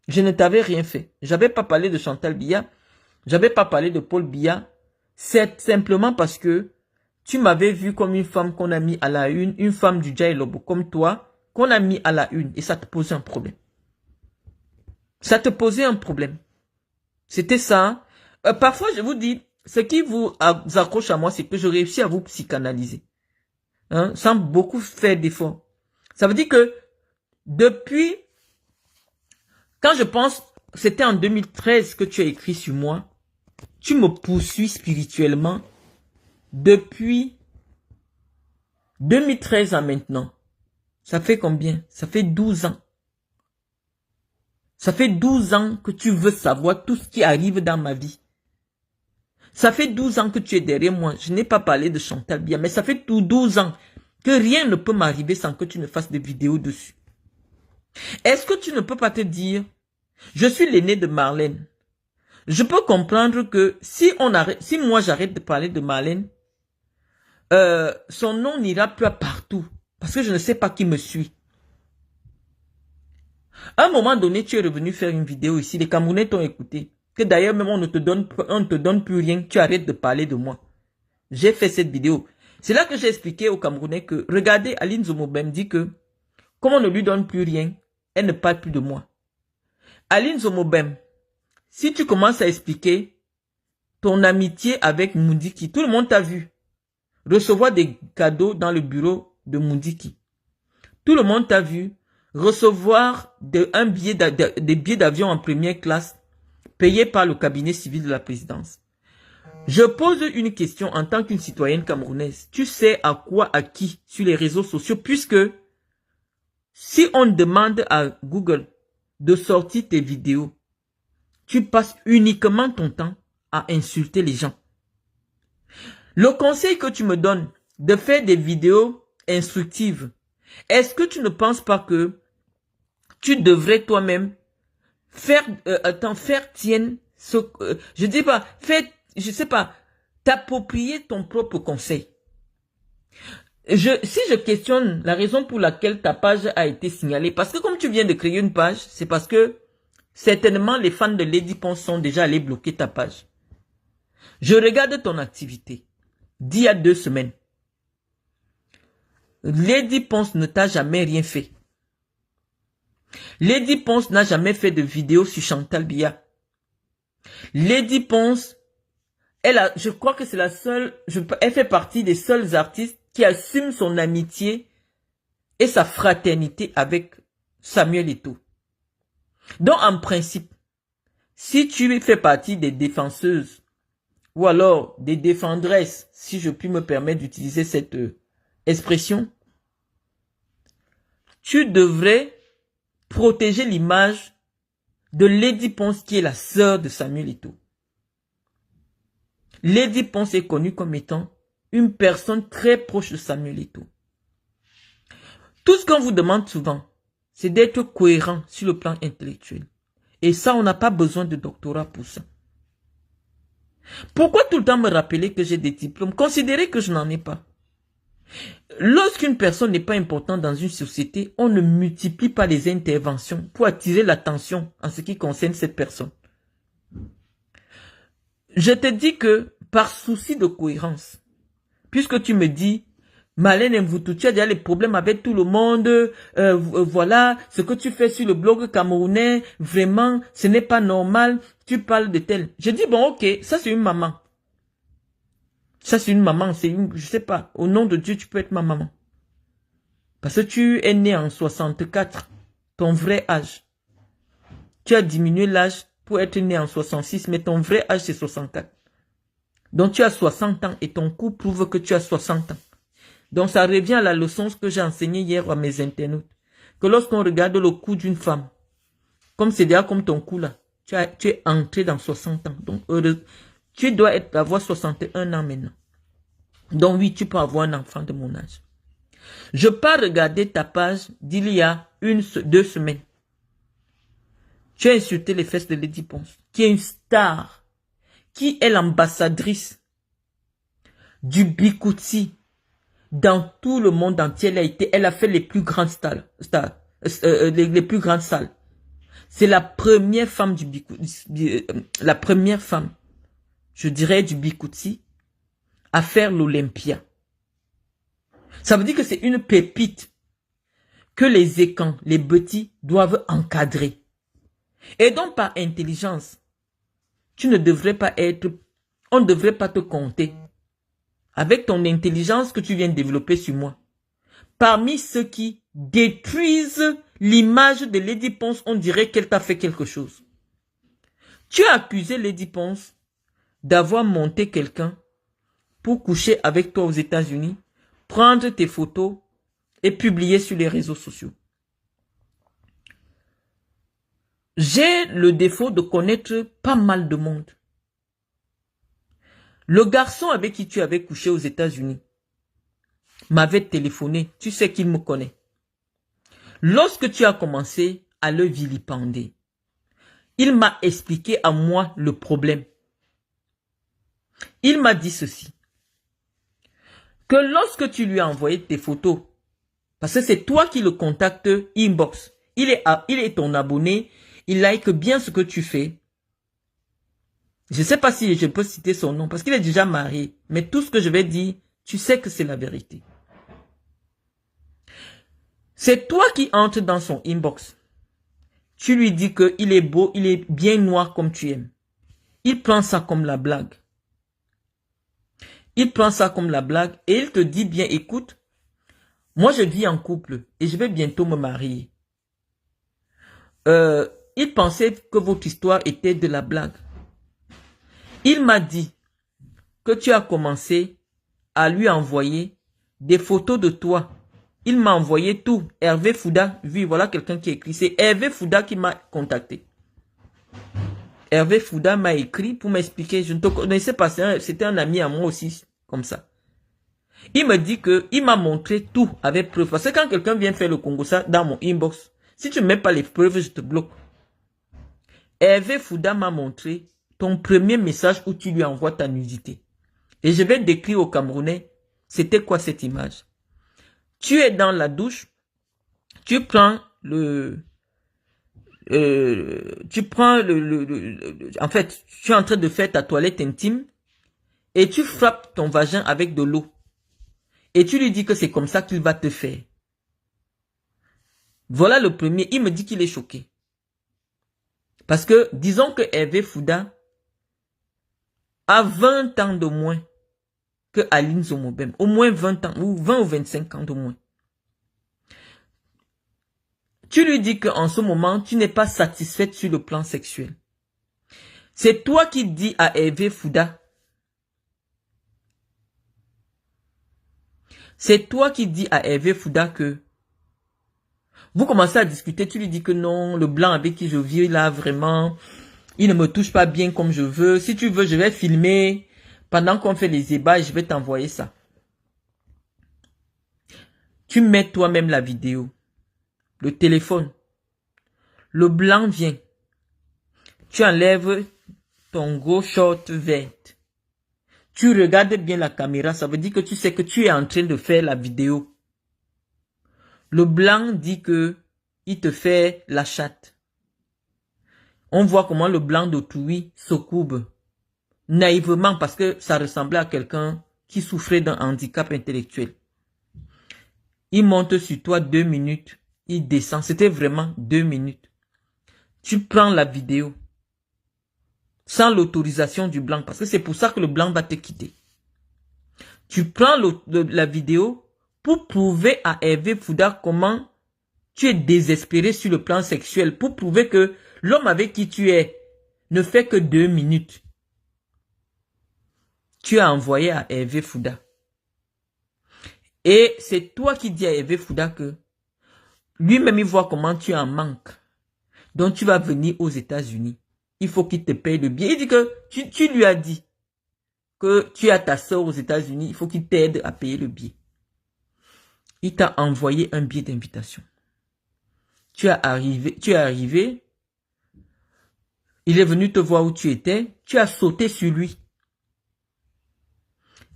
Je ne t'avais rien fait. J'avais pas parlé de Chantal Biya. J'avais pas parlé de Paul Biya. C'est simplement parce que tu m'avais vu comme une femme qu'on a mis à la une femme du Djaï Lobo comme toi, qu'on a mis à la une. Et ça te posait un problème. Ça te posait un problème. C'était ça. Parfois, je vous dis, ce qui vous accroche à moi, c'est que je réussis à vous psychanalyser. hein, sans beaucoup faire d'efforts. Ça veut dire que depuis, quand je pense, c'était en 2013 que tu as écrit sur moi, tu me poursuis spirituellement depuis 2013 à maintenant. Ça fait combien? Ça fait 12 ans. Ça fait 12 ans que tu veux savoir tout ce qui arrive dans ma vie. Ça fait 12 ans que tu es derrière moi. Je n'ai pas parlé de Chantal Biya, mais ça fait 12 ans que rien ne peut m'arriver sans que tu ne fasses des vidéos dessus. Est-ce que tu ne peux pas te dire, je suis l'aîné de Marlène. Je peux comprendre que si moi j'arrête de parler de Marlène, son nom n'ira plus partout. Parce que je ne sais pas qui me suit. À un moment donné, tu es revenu faire une vidéo ici. Les Camerounais t'ont écouté. Que d'ailleurs, même on ne te donne plus rien. Tu arrêtes de parler de moi. J'ai fait cette vidéo. C'est là que j'ai expliqué aux Camerounais que, regardez, Aline Zomobem dit que, comme on ne lui donne plus rien, elle ne parle plus de moi. Aline Zomobem, si tu commences à expliquer ton amitié avec Mundiki, tout le monde t'a vu recevoir des cadeaux dans le bureau de Mundiki. Tout le monde t'a vu recevoir des billets d'avion en première classe payés par le cabinet civil de la présidence. Je pose une question en tant qu'une citoyenne camerounaise. Tu sais à quoi, à qui sur les réseaux sociaux, puisque si on demande à Google de sortir tes vidéos, tu passes uniquement ton temps à insulter les gens. Le conseil que tu me donnes de faire des vidéos instructives, est-ce que tu ne penses pas que tu devrais toi-même faire tienne ce, je dis pas, je sais pas, t'approprier ton propre conseil. Si je questionne la raison pour laquelle ta page a été signalée, parce que comme tu viens de créer une page, c'est parce que certainement les fans de Lady Ponce sont déjà allés bloquer ta page. Je regarde ton activité d'il y a 2 semaines. Lady Ponce ne t'a jamais rien fait. Lady Ponce n'a jamais fait de vidéo sur Chantal Biya. Lady Ponce, je crois que c'est la seule, elle fait partie des seuls artistes qui assument son amitié et sa fraternité avec Samuel Eto'o. Donc en principe, si tu fais partie des défenseuses ou alors des défendresses, si je puis me permettre d'utiliser cette expression, tu devrais protéger l'image de Lady Ponce qui est la sœur de Samuel Eto'o. Lady Ponce est connue comme étant une personne très proche de Samuel Eto'o. Tout ce qu'on vous demande souvent, c'est d'être cohérent sur le plan intellectuel. Et ça, on n'a pas besoin de doctorat pour ça. Pourquoi tout le temps me rappeler que j'ai des diplômes? Considérez que je n'en ai pas. Lorsqu'une personne n'est pas importante dans une société, on ne multiplie pas les interventions pour attirer l'attention en ce qui concerne cette personne. Je te dis que par souci de cohérence, puisque tu me dis, Marlène Mvoutou, tu as déjà les problèmes avec tout le monde, voilà, ce que tu fais sur le blog camerounais, vraiment, ce n'est pas normal, tu parles de tel. Je dis, bon, ok, ça c'est une maman. Ça c'est une maman, c'est une, je sais pas, au nom de Dieu, tu peux être ma maman. Parce que tu es né en 64, ton vrai âge. Tu as diminué l'âge pour être né en 66, mais ton vrai âge c'est 64. Donc tu as 60 ans et ton cou prouve que tu as 60 ans. Donc ça revient à la leçon que j'ai enseignée hier à mes internautes. Que lorsqu'on regarde le cou d'une femme, comme c'est déjà comme ton cou là, tu es entré dans 60 ans. Donc tu dois avoir 61 ans maintenant. Donc oui, tu peux avoir un enfant de mon âge. Je pars regarder ta page d'il y a 2 semaines. Tu as insulté les fesses de Lady Ponce, qui est une star, qui est l'ambassadrice du Bikutsi dans tout le monde entier. Elle a fait les plus grandes les plus grandes salles. C'est la première femme du Bikutsi, la première femme, je dirais, du Bikutsi à faire l'Olympia. Ça veut dire que c'est une pépite que les écans, les petits, doivent encadrer. Et donc, par intelligence, tu ne devrais pas être, on ne devrait pas te compter avec ton intelligence que tu viens de développer sur moi, parmi ceux qui détruisent l'image de Lady Ponce, on dirait qu'elle t'a fait quelque chose. Tu as accusé Lady Ponce d'avoir monté quelqu'un pour coucher avec toi aux États-Unis, prendre tes photos et publier sur les réseaux sociaux. J'ai le défaut de connaître pas mal de monde. Le garçon avec qui tu avais couché aux États-Unis m'avait téléphoné. Tu sais qu'il me connaît. Lorsque tu as commencé à le vilipender, il m'a expliqué à moi le problème. Il m'a dit ceci. Que lorsque tu lui as envoyé tes photos, parce que c'est toi qui le contactes inbox, il est ton abonné, il like bien ce que tu fais. Je ne sais pas si je peux citer son nom, parce qu'il est déjà marié. Mais tout ce que je vais dire, tu sais que c'est la vérité. C'est toi qui entres dans son inbox. Tu lui dis qu'il est beau, il est bien noir comme tu aimes. Il prend ça comme la blague. Il prend ça comme la blague et il te dit bien, écoute, moi je vis en couple et je vais bientôt me marier. Il pensait que votre histoire était de la blague. Il m'a dit que tu as commencé à lui envoyer des photos de toi. Il m'a envoyé tout. Hervé Fouda, oui, voilà quelqu'un qui écrit. C'est Hervé Fouda qui m'a contacté. Hervé Fouda m'a écrit pour m'expliquer. Je ne te connaissais pas, c'était un ami à moi aussi, comme ça. Il me dit que il m'a montré tout avec preuve. Parce que quand quelqu'un vient faire le Congo, ça, dans mon inbox, si tu ne mets pas les preuves, je te bloque. Hervé Fouda m'a montré ton premier message où tu lui envoies ta nudité. Et je vais décrire aux Camerounais, c'était quoi cette image? Tu es dans la douche, tu prends en fait, tu es en train de faire ta toilette intime et tu frappes ton vagin avec de l'eau. Et tu lui dis que c'est comme ça qu'il va te faire. Voilà le premier, il me dit qu'il est choqué. Parce que, disons que Hervé Fouda a 20 ans de moins que Aline Zomobem. Au moins 20 ans, ou 20 ou 25 ans de moins. Tu lui dis qu'en ce moment, tu n'es pas satisfaite sur le plan sexuel. C'est toi qui dis à Hervé Fouda. C'est toi qui dis à Hervé Fouda que vous commencez à discuter, tu lui dis que non, le blanc avec qui je vis là, vraiment, il ne me touche pas bien comme je veux. Si tu veux, je vais filmer pendant qu'on fait les ébats et je vais t'envoyer ça. Tu mets toi-même la vidéo, le téléphone. Le blanc vient. Tu enlèves ton gros short vert. Tu regardes bien la caméra, ça veut dire que tu sais que tu es en train de faire la vidéo. Le blanc dit que il te fait la chatte. On voit comment le blanc d'autrui se courbe. Naïvement parce que ça ressemblait à quelqu'un qui souffrait d'un handicap intellectuel. Il monte sur toi 2 minutes. Il descend. C'était vraiment 2 minutes. Tu prends la vidéo. Sans l'autorisation du blanc. Parce que c'est pour ça que le blanc va te quitter. Tu prends la vidéo pour prouver à Hervé Fouda comment tu es désespéré sur le plan sexuel. Pour prouver que l'homme avec qui tu es ne fait que 2 minutes. Tu as envoyé à Hervé Fouda. Et c'est toi qui dis à Hervé Fouda que lui-même il voit comment tu en manques. Donc tu vas venir aux États-Unis. Il faut qu'il te paye le billet. Il dit que tu lui as dit que tu as ta soeur aux États-Unis. Il faut qu'il t'aide à payer le billet. Il t'a envoyé un billet d'invitation. Tu es arrivé. Il est venu te voir où tu étais. Tu as sauté sur lui.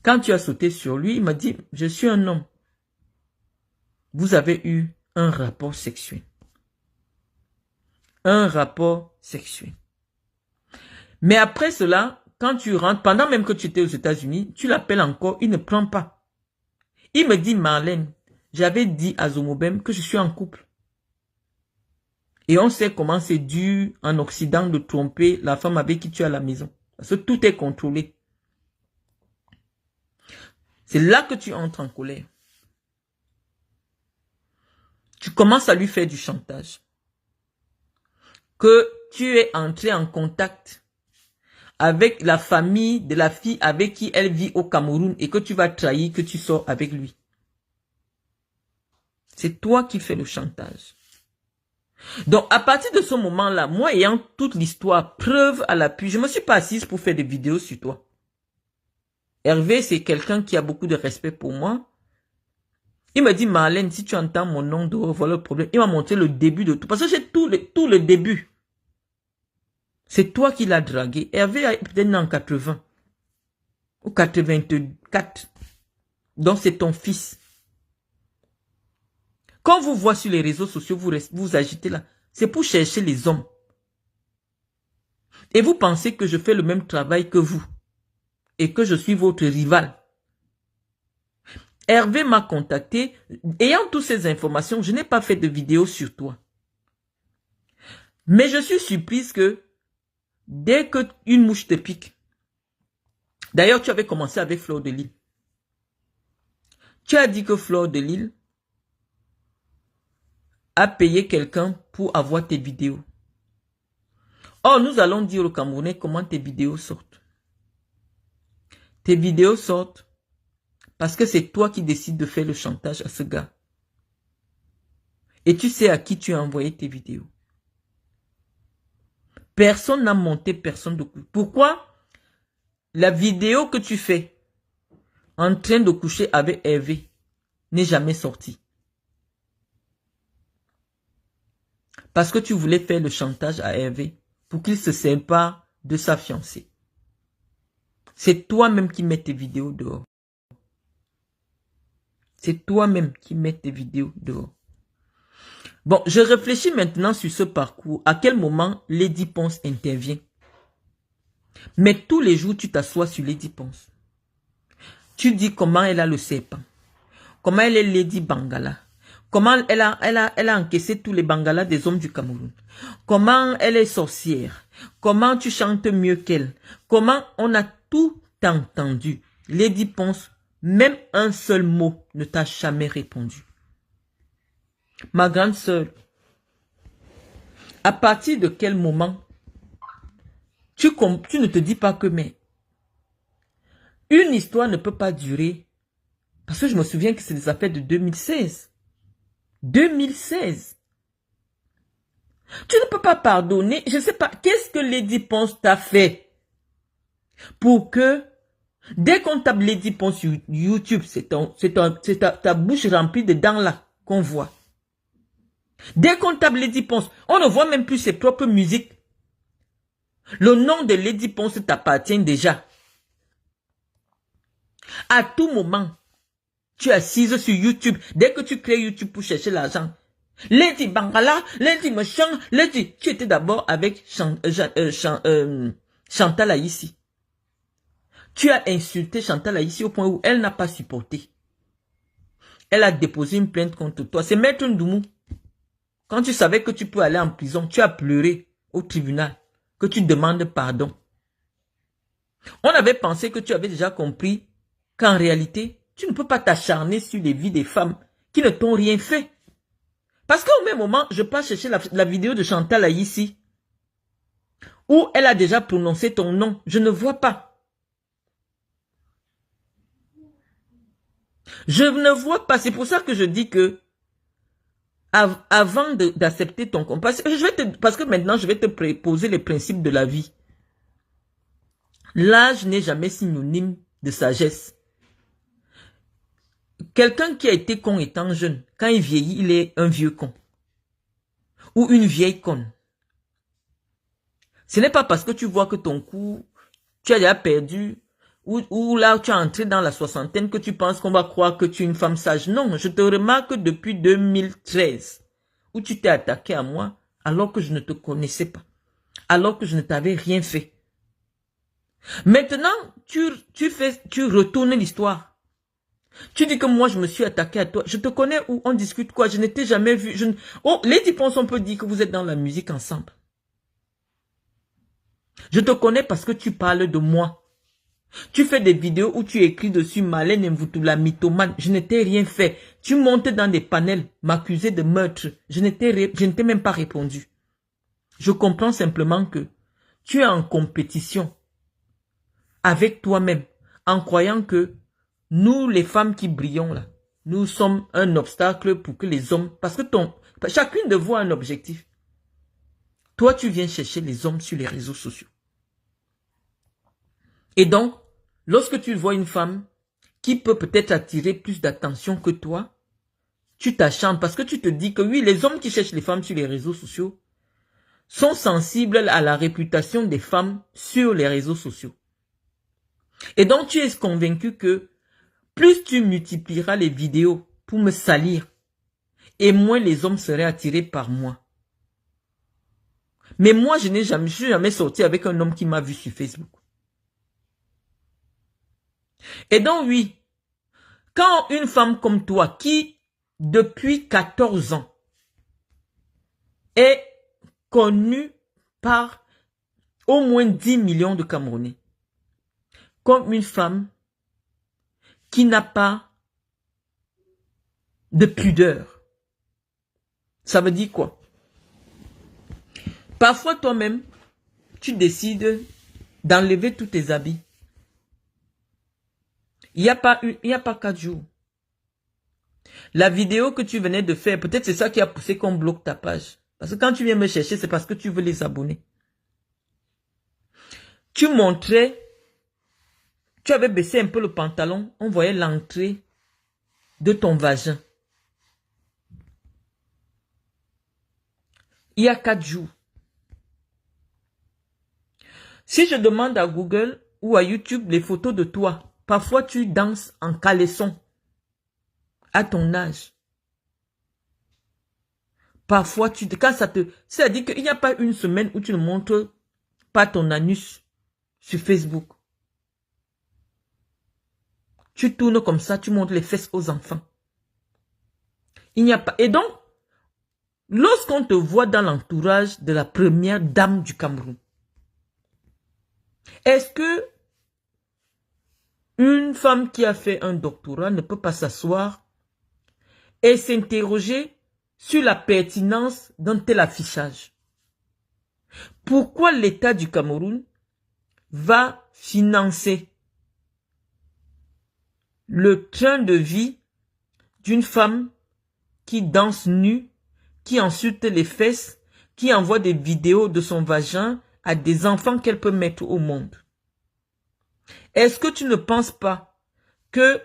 Quand tu as sauté sur lui, il m'a dit, je suis un homme. Vous avez eu un rapport sexuel. Un rapport sexuel. Mais après cela, quand tu rentres, pendant même que tu étais aux États-Unis, tu l'appelles encore, il ne prend pas. Il me dit, Marlène, j'avais dit à Zomobem que je suis en couple. Et on sait comment c'est dur en Occident de tromper la femme avec qui tu es à la maison. Parce que tout est contrôlé. C'est là que tu entres en colère. Tu commences à lui faire du chantage. Que tu es entré en contact avec la famille de la fille avec qui elle vit au Cameroun et que tu vas trahir, que tu sors avec lui. C'est toi qui fais le chantage. Donc, à partir de ce moment-là, moi ayant toute l'histoire, preuve à l'appui, je ne me suis pas assise pour faire des vidéos sur toi. Hervé, c'est quelqu'un qui a beaucoup de respect pour moi. Il me dit, Marlène, si tu entends mon nom dehors, voilà le problème. Il m'a montré le début de tout. Parce que j'ai tout le début. C'est toi qui l'as dragué. Hervé est peut-être né en 80 ou 84. Donc, c'est ton fils. Quand vous voyez sur les réseaux sociaux, vous agitez là. C'est pour chercher les hommes. Et vous pensez que je fais le même travail que vous. Et que je suis votre rival. Hervé m'a contacté. Ayant toutes ces informations, je n'ai pas fait de vidéo sur toi. Mais je suis surprise que dès qu'une mouche te pique, d'ailleurs tu avais commencé avec Fleur de Lille. Tu as dit que Fleur de Lille a payé quelqu'un pour avoir tes vidéos. Or, nous allons dire aux Camerounais comment tes vidéos sortent. Tes vidéos sortent parce que c'est toi qui décides de faire le chantage à ce gars. Et tu sais à qui tu as envoyé tes vidéos. Personne n'a monté, personne de coucher. Pourquoi la vidéo que tu fais en train de coucher avec Hervé n'est jamais sortie? Parce que tu voulais faire le chantage à Hervé pour qu'il se sépare de sa fiancée. C'est toi-même qui mets tes vidéos dehors. C'est toi-même qui mets tes vidéos dehors. Bon, je réfléchis maintenant sur ce parcours. À quel moment Lady Ponce intervient? Mais tous les jours, tu t'assois sur Lady Ponce. Tu dis comment elle a le serpent. Comment elle est Lady Bangala. Comment elle a encaissé tous les Bangalas des hommes du Cameroun. Comment elle est sorcière. Comment tu chantes mieux qu'elle. Comment on a tout entendu. Lady Ponce, même un seul mot ne t'a jamais répondu. Ma grande sœur, à partir de quel moment tu ne te dis pas que mais une histoire ne peut pas durer, parce que je me souviens que c'est des affaires de 2016. 2016. Tu ne peux pas pardonner, je ne sais pas, qu'est-ce que Lady Ponce t'a fait pour que, dès qu'on tape Lady Ponce sur YouTube, c'est ta bouche remplie de dents là qu'on voit. Dès qu'on tape Lady Ponce, on ne voit même plus ses propres musiques. Le nom de Lady Ponce t'appartient déjà. À tout moment, tu es assise sur YouTube. Dès que tu crées YouTube pour chercher l'argent, Lady Bangala, Lady Machin, Lady... Tu étais d'abord avec Chantal Aïssi. Tu as insulté Chantal Aïssi au point où elle n'a pas supporté. Elle a déposé une plainte contre toi. C'est Maître Ndoumou. Quand tu savais que tu peux aller en prison, tu as pleuré au tribunal, que tu demandes pardon. On avait pensé que tu avais déjà compris qu'en réalité, tu ne peux pas t'acharner sur les vies des femmes qui ne t'ont rien fait. Parce qu'au même moment, je passe chercher la vidéo de Chantal Aïssi, où elle a déjà prononcé ton nom. Je ne vois pas. Je ne vois pas. C'est pour ça que je dis que avant d'accepter ton compte, parce que maintenant je vais te poser les principes de la vie. L'âge n'est jamais synonyme de sagesse. Quelqu'un qui a été con étant jeune, quand il vieillit, il est un vieux con. Ou une vieille conne. Ce n'est pas parce que tu vois que ton cou, tu as déjà perdu, ou là tu es entré dans la soixantaine que tu penses qu'on va croire que tu es une femme sage. Non, je te remarque depuis 2013, où tu t'es attaqué à moi alors que je ne te connaissais pas, alors que je ne t'avais rien fait. Maintenant, tu retournes l'histoire. Tu dis que moi je me suis attaqué à toi. Je te connais où on discute quoi? Je ne t'ai jamais vu. Oh, Lady Ponce, on peut dire que vous êtes dans la musique ensemble. Je te connais parce que tu parles de moi. Tu fais des vidéos où tu écris dessus Marlène Mvutula, mythomane. Je ne t'ai rien fait. Tu montes dans des panels, m'accuser de meurtre. Je ne t'ai même pas répondu. Je comprends simplement que tu es en compétition avec toi-même, en croyant que nous, les femmes qui brillons là, nous sommes un obstacle pour que les hommes... Parce que chacune de vous a un objectif. Toi, tu viens chercher les hommes sur les réseaux sociaux. Et donc, lorsque tu vois une femme qui peut peut-être attirer plus d'attention que toi, tu t'acharnes parce que tu te dis que oui, les hommes qui cherchent les femmes sur les réseaux sociaux sont sensibles à la réputation des femmes sur les réseaux sociaux. Et donc, tu es convaincu que plus tu multiplieras les vidéos pour me salir, et moins les hommes seraient attirés par moi. Mais moi, je suis jamais sorti avec un homme qui m'a vu sur Facebook. Et donc, oui, quand une femme comme toi, qui, depuis 14 ans, est connue par au moins 10 millions de Camerounais, comme une femme qui n'a pas de pudeur, ça veut dire quoi? Parfois, toi-même, tu décides d'enlever tous tes habits. Il n'y a pas 4 jours. La vidéo que tu venais de faire, peut-être c'est ça qui a poussé qu'on bloque ta page. Parce que quand tu viens me chercher, c'est parce que tu veux les abonnés. Tu montrais, tu avais baissé un peu le pantalon, on voyait l'entrée de ton vagin. Il y a 4 jours. Si je demande à Google ou à YouTube les photos de toi, parfois tu danses en caleçon à ton âge. Parfois, c'est-à-dire qu'il n'y a pas une semaine où tu ne montres pas ton anus sur Facebook. Tu tournes comme ça, tu montres les fesses aux enfants. Il n'y a pas... Et donc, lorsqu'on te voit dans l'entourage de la première dame du Cameroun, est-ce que une femme qui a fait un doctorat ne peut pas s'asseoir et s'interroger sur la pertinence d'un tel affichage? Pourquoi l'État du Cameroun va financer le train de vie d'une femme qui danse nue, qui insulte les fesses, qui envoie des vidéos de son vagin à des enfants qu'elle peut mettre au monde? Est-ce que tu ne penses pas que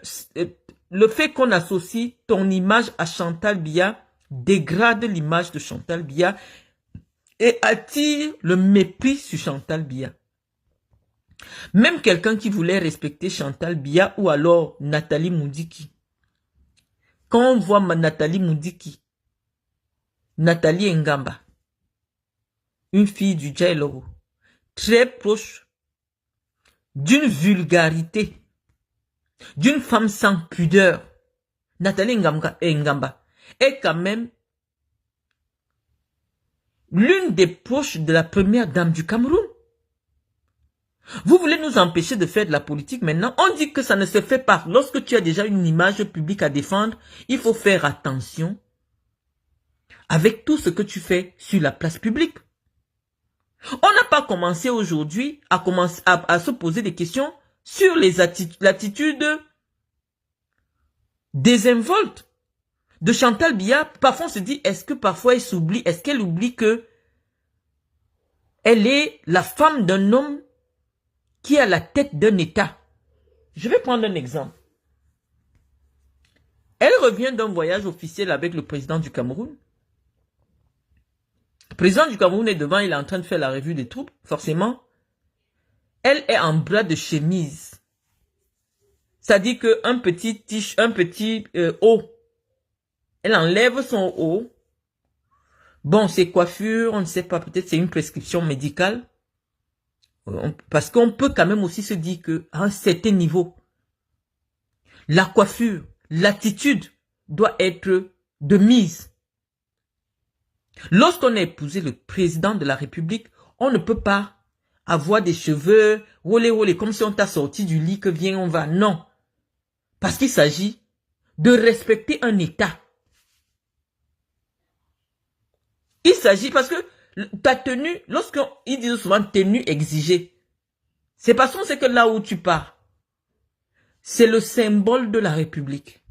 le fait qu'on associe ton image à Chantal Biya dégrade l'image de Chantal Biya et attire le mépris sur Chantal Biya? Même quelqu'un qui voulait respecter Chantal Biya ou alors Nathalie Moudiki. Quand on voit Nathalie Moudiki, Nathalie Ngamba, une fille du Djailoro, très proche d'une vulgarité, d'une femme sans pudeur, Nathalie Ngamba est quand même l'une des proches de la première dame du Cameroun. Vous voulez nous empêcher de faire de la politique maintenant? On dit que ça ne se fait pas. Lorsque tu as déjà une image publique à défendre, il faut faire attention avec tout ce que tu fais sur la place publique. On n'a pas commencé aujourd'hui à se poser des questions sur l'attitude désinvolte de Chantal Biya. Parfois on se dit, est-ce que parfois elle s'oublie, est-ce qu'elle oublie que elle est la femme d'un homme qui a la tête d'un État? Je vais prendre un exemple. Elle revient d'un voyage officiel avec le président du Cameroun. Le président du Cameroun est devant, il est en train de faire la revue des troupes, forcément. Elle est en bras de chemise. C'est-à-dire qu'un petit haut. Elle enlève son haut. Bon, c'est coiffure, on ne sait pas, peut-être c'est une prescription médicale. Parce qu'on peut quand même aussi se dire qu'à un certain niveau, la coiffure, l'attitude doit être de mise. Lorsqu'on a épousé le président de la République, on ne peut pas avoir des cheveux, olé, comme si on t'a sorti du lit que viens, on va. Non. Parce qu'il s'agit de respecter un État. Il s'agit parce que ta tenue, lorsqu'ils disent souvent tenue exigée, c'est parce qu'on sait que là où tu pars, c'est le symbole de la République.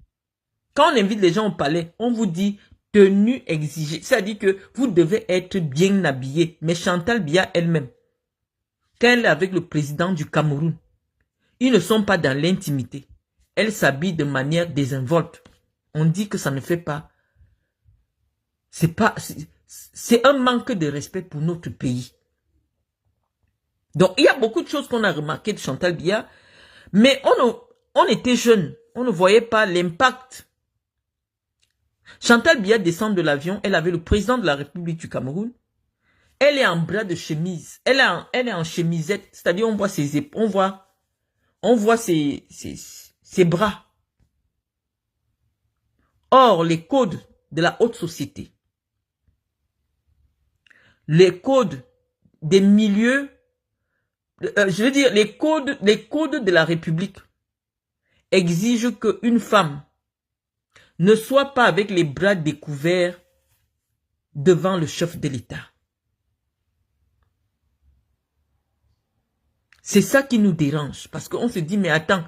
Quand on invite les gens au palais, on vous dit tenue exigée. C'est-à-dire que vous devez être bien habillé. Mais Chantal Biya elle-même, quand elle est avec le président du Cameroun, ils ne sont pas dans l'intimité. Elle s'habille de manière désinvolte. On dit que ça ne fait pas. C'est un manque de respect pour notre pays. Donc, il y a beaucoup de choses qu'on a remarquées de Chantal Biya, mais on était jeunes. On ne voyait pas l'impact. Chantal Biya descend de l'avion. Elle avait le président de la République du Cameroun. Elle est en bras de chemise. Elle est en chemisette. C'est-à-dire, on voit ses épaules. On voit ses bras. Or, les codes de la haute société, les codes des milieux, je veux dire, les codes de la République exigent qu'une femme ne soit pas avec les bras découverts devant le chef de l'État. C'est ça qui nous dérange, parce qu'on se dit, mais attends,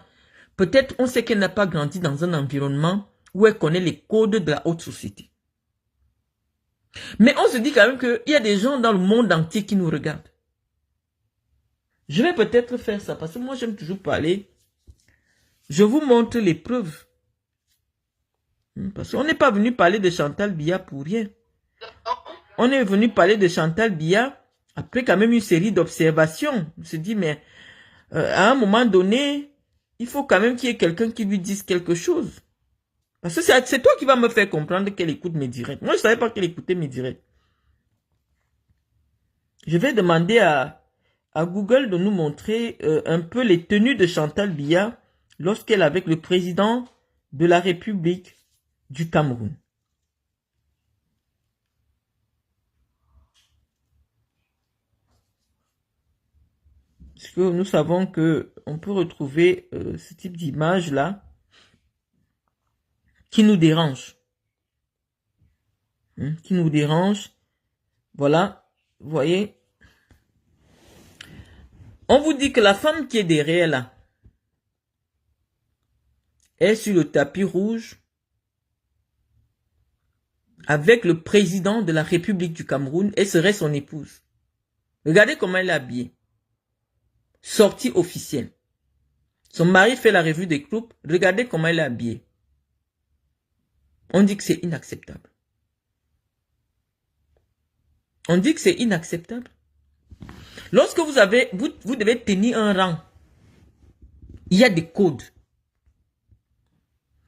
peut-être on sait qu'elle n'a pas grandi dans un environnement où elle connaît les codes de la haute société. Mais on se dit quand même qu'il y a des gens dans le monde entier qui nous regardent. Je vais peut-être faire ça, parce que moi j'aime toujours parler. Je vous montre les preuves. Parce qu'on n'est pas venu parler de Chantal Biya pour rien. On est venu parler de Chantal Biya après quand même une série d'observations. On se dit, mais à un moment donné, il faut quand même qu'il y ait quelqu'un qui lui dise quelque chose. Parce que c'est toi qui vas me faire comprendre qu'elle écoute mes directs. Moi, je ne savais pas qu'elle écoutait mes directs. Je vais demander à Google de nous montrer un peu les tenues de Chantal Biya lorsqu'elle est avec le président de la République du Cameroun. Parce que nous savons qu'on peut retrouver ce type d'image-là qui nous dérange. Qui nous dérange. Voilà, vous voyez. On vous dit que la femme qui est derrière là est sur le tapis rouge avec le président de la République du Cameroun et serait son épouse. Regardez comment elle est habillée. Sortie officielle. Son mari fait la revue des troupes. Regardez comment elle est habillée. On dit que c'est inacceptable. On dit que c'est inacceptable. Lorsque vous devez tenir un rang, il y a des codes.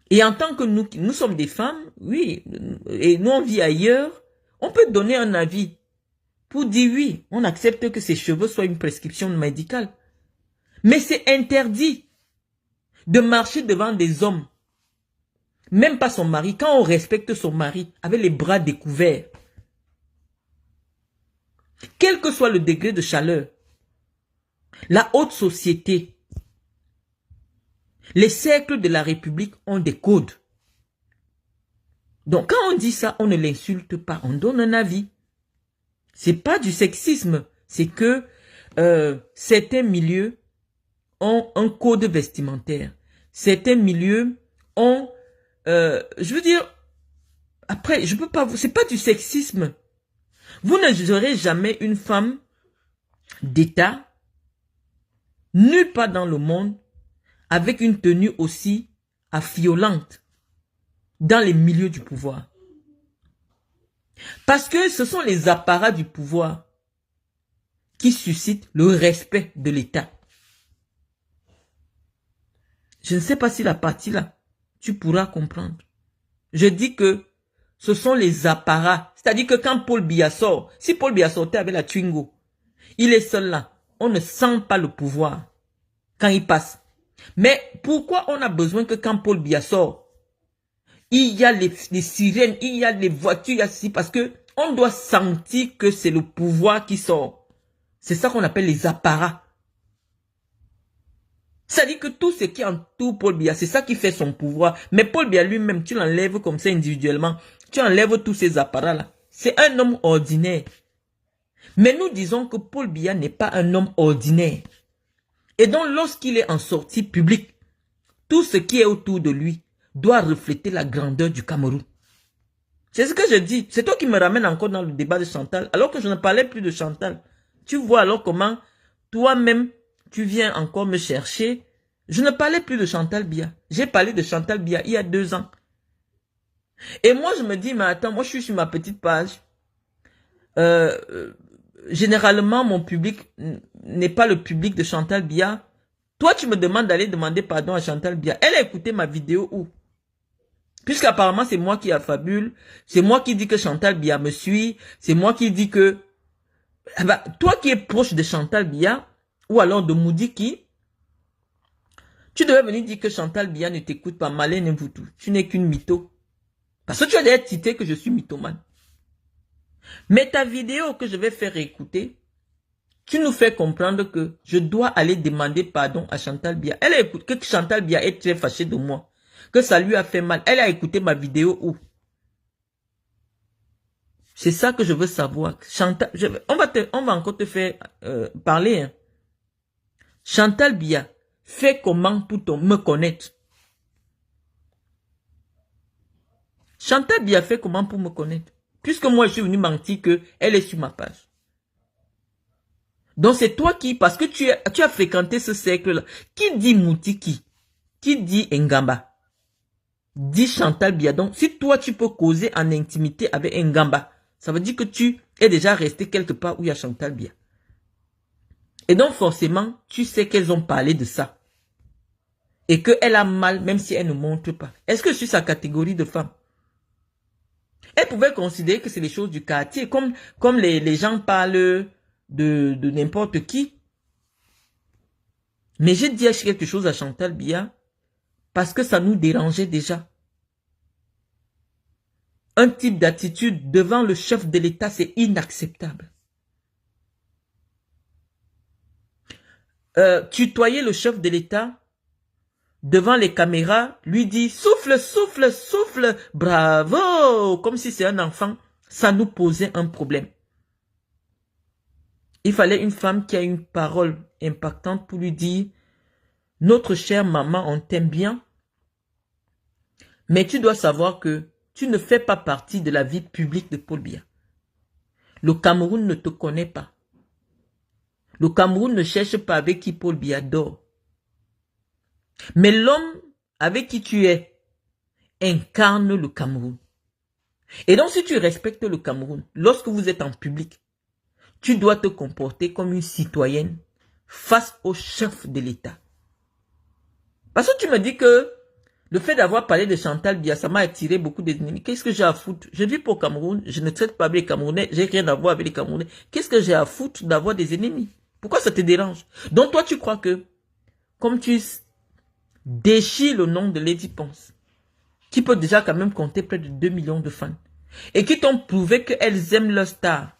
Et en tant que nous sommes des femmes, oui, et nous on vit ailleurs, on peut donner un avis pour dire oui, on accepte que ses cheveux soient une prescription médicale. Mais c'est interdit de marcher devant des hommes, même pas son mari, quand on respecte son mari avec les bras découverts. Quel que soit le degré de chaleur, la haute société, les cercles de la République ont des codes. Donc quand on dit ça, on ne l'insulte pas, on donne un avis. C'est pas du sexisme, c'est que certains milieux ont un code vestimentaire. Certains milieux ont, je veux dire, après, je peux pas, c'est pas du sexisme. Vous ne verrez jamais une femme d'État, nulle part dans le monde, avec une tenue aussi affiolante dans les milieux du pouvoir. Parce que ce sont les apparats du pouvoir qui suscitent le respect de l'État. Je ne sais pas si la partie là, tu pourras comprendre. Je dis que ce sont les apparats. C'est-à-dire que quand Paul Biya sort, si Paul Biya sortait avec la Twingo, il est seul là. On ne sent pas le pouvoir quand il passe. Mais pourquoi on a besoin que quand Paul Biya sort, il y a les sirènes, il y a les voitures, il y a ceci, parce que on doit sentir que c'est le pouvoir qui sort. C'est ça qu'on appelle les apparats. Ça dit que tout ce qui entoure Paul Biya, c'est ça qui fait son pouvoir. Mais Paul Biya lui-même, tu l'enlèves comme ça individuellement. Tu enlèves tous ces apparats-là. C'est un homme ordinaire. Mais nous disons que Paul Biya n'est pas un homme ordinaire. Et donc, lorsqu'il est en sortie publique, tout ce qui est autour de lui doit refléter la grandeur du Cameroun. C'est ce que je dis. C'est toi qui me ramènes encore dans le débat de Chantal, alors que je ne parlais plus de Chantal. Tu vois alors comment toi-même, tu viens encore me chercher. Je ne parlais plus de Chantal Biya. J'ai parlé de Chantal Biya il y a 2 ans. Et moi, je me dis, mais attends, moi, je suis sur ma petite page. Généralement, mon public n'est pas le public de Chantal Biya. Toi, tu me demandes d'aller demander pardon à Chantal Biya. Elle a écouté ma vidéo où? Puisqu'apparemment, c'est moi qui affabule. C'est moi qui dis que Chantal Biya me suit. C'est moi qui dis que... Eh ben, toi qui es proche de Chantal Biya, ou alors de Moudiki, tu devais venir dire que Chantal Biya ne t'écoute pas. Malin vous tout. Tu n'es qu'une mytho. Parce que tu as déjà cité que je suis mythomane. Mais ta vidéo que je vais faire écouter, tu nous fais comprendre que je dois aller demander pardon à Chantal Biya. Elle a écouté que Chantal Biya est très fâchée de moi. Que ça lui a fait mal. Elle a écouté ma vidéo où? C'est ça que je veux savoir. Chantal, on va encore te faire parler. Hein. Chantal Biya, fais comment pour me connaître? Chantal Biya, fait comment pour me connaître? Puisque moi, je suis venu mentir qu'elle est sur ma page. Donc, c'est toi qui, parce que tu as fréquenté ce cercle-là. Qui dit Moutiki? Qui dit Ngamba? Dit Chantal Biya. Donc, si toi, tu peux causer en intimité avec Ngamba, ça veut dire que tu es déjà resté quelque part où il y a Chantal Biya. Et donc, forcément, tu sais qu'elles ont parlé de ça. Et qu'elle a mal, même si elle ne montre pas. Est-ce que je suis sa catégorie de femme? Elle pouvait considérer que c'est les choses du quartier, comme les gens parlent de n'importe qui. Mais j'ai dit quelque chose à Chantal Biya parce que ça nous dérangeait déjà. Un type d'attitude devant le chef de l'État, c'est inacceptable. Tutoyer le chef de l'État devant les caméras, lui dit souffle, souffle, souffle, bravo, comme si c'est un enfant, ça nous posait un problème. Il fallait une femme qui a une parole impactante pour lui dire notre chère maman, on t'aime bien, mais tu dois savoir que tu ne fais pas partie de la vie publique de Paul Biya. Le Cameroun ne te connaît pas. Le Cameroun ne cherche pas avec qui Paul Biya dort. Mais l'homme avec qui tu es incarne le Cameroun. Et donc si tu respectes le Cameroun, lorsque vous êtes en public, tu dois te comporter comme une citoyenne face au chef de l'État. Parce que tu me dis que le fait d'avoir parlé de Chantal Biya, ça m'a attiré beaucoup d'ennemis. Qu'est-ce que j'ai à foutre? Je vis pour le Cameroun, je ne traite pas avec les Camerounais, j'ai rien à voir avec les Camerounais. Qu'est-ce que j'ai à foutre d'avoir des ennemis? Pourquoi ça te dérange? Donc toi tu crois que, comme tu déchires le nom de Lady Ponce, qui peut déjà quand même compter près de 2 millions de fans, et qui t'ont prouvé qu'elles aiment leur star,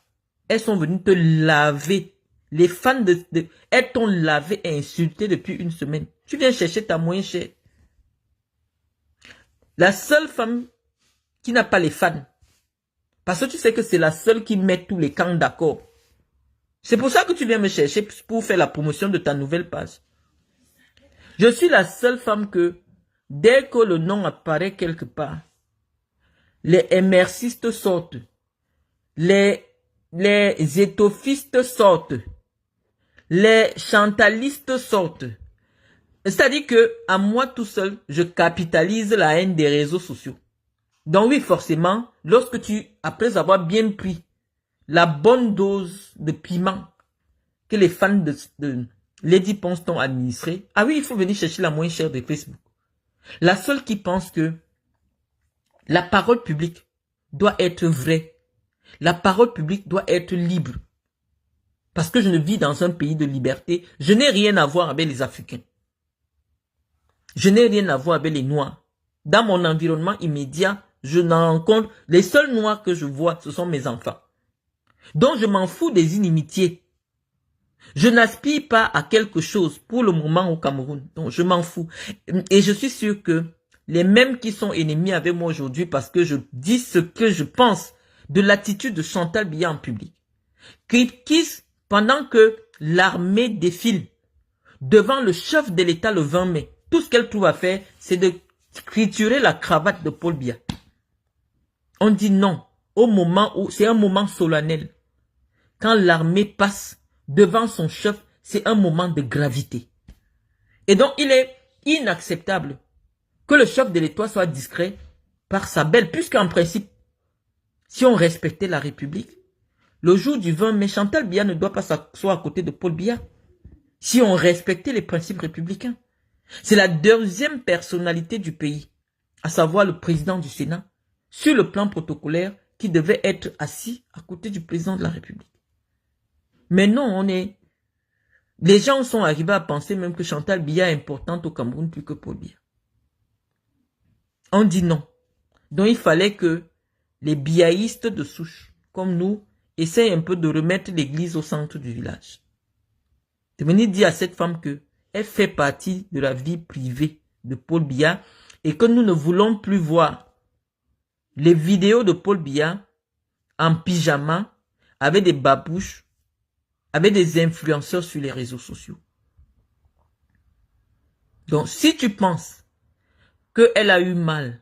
elles sont venues te laver. Les fans elles t'ont lavé et insulté depuis une semaine. Tu viens chercher ta moins chère. La seule femme qui n'a pas les fans. Parce que tu sais que c'est la seule qui met tous les camps d'accord. C'est pour ça que tu viens me chercher pour faire la promotion de ta nouvelle page. Je suis la seule femme que, dès que le nom apparaît quelque part, les émercistes sortent. Les étophistes sortent. Les chantalistes sortent. C'est-à-dire que, à moi tout seul, je capitalise la haine des réseaux sociaux. Donc oui, forcément, lorsque après avoir bien pris la bonne dose de piment que les fans de Lady Ponce t'ont administré, ah oui, il faut venir chercher la moins chère de Facebook. La seule qui pense que la parole publique doit être vraie. La parole publique doit être libre. Parce que je ne vis dans un pays de liberté, je n'ai rien à voir avec les Africains. Je n'ai rien à voir avec les Noirs. Dans mon environnement immédiat, je n'en rencontre, les seuls Noirs que je vois, ce sont mes enfants. Donc je m'en fous des inimitiés. Je n'aspire pas à quelque chose pour le moment au Cameroun. Donc, je m'en fous. Et je suis sûr que les mêmes qui sont ennemis avec moi aujourd'hui parce que je dis ce que je pense de l'attitude de Chantal Biya en public, qui pendant que l'armée défile devant le chef de l'État le 20 mai, tout ce qu'elle trouve à faire, c'est de triturer la cravate de Paul Biya. On dit non, au moment où, c'est un moment solennel. Quand l'armée passe devant son chef, c'est un moment de gravité. Et donc, il est inacceptable que le chef de l'État soit discret par sa belle, puisqu'en principe, si on respectait la République, le jour du 20 mai, Chantal Biya ne doit pas s'asseoir à côté de Paul Biya. Si on respectait les principes républicains. C'est la deuxième personnalité du pays, à savoir le président du Sénat, sur le plan protocolaire, qui devait être assis à côté du président de la République. Mais non, les gens sont arrivés à penser même que Chantal Biya est importante au Cameroun plus que Paul Biya. On dit non. Donc il fallait que les biaïstes de souche, comme nous, essayent un peu de remettre l'église au centre du village. De venir dire à cette femme que elle fait partie de la vie privée de Paul Biya et que nous ne voulons plus voir les vidéos de Paul Biya en pyjama avec des babouches, avec des influenceurs sur les réseaux sociaux. Donc si tu penses qu'elle a eu mal,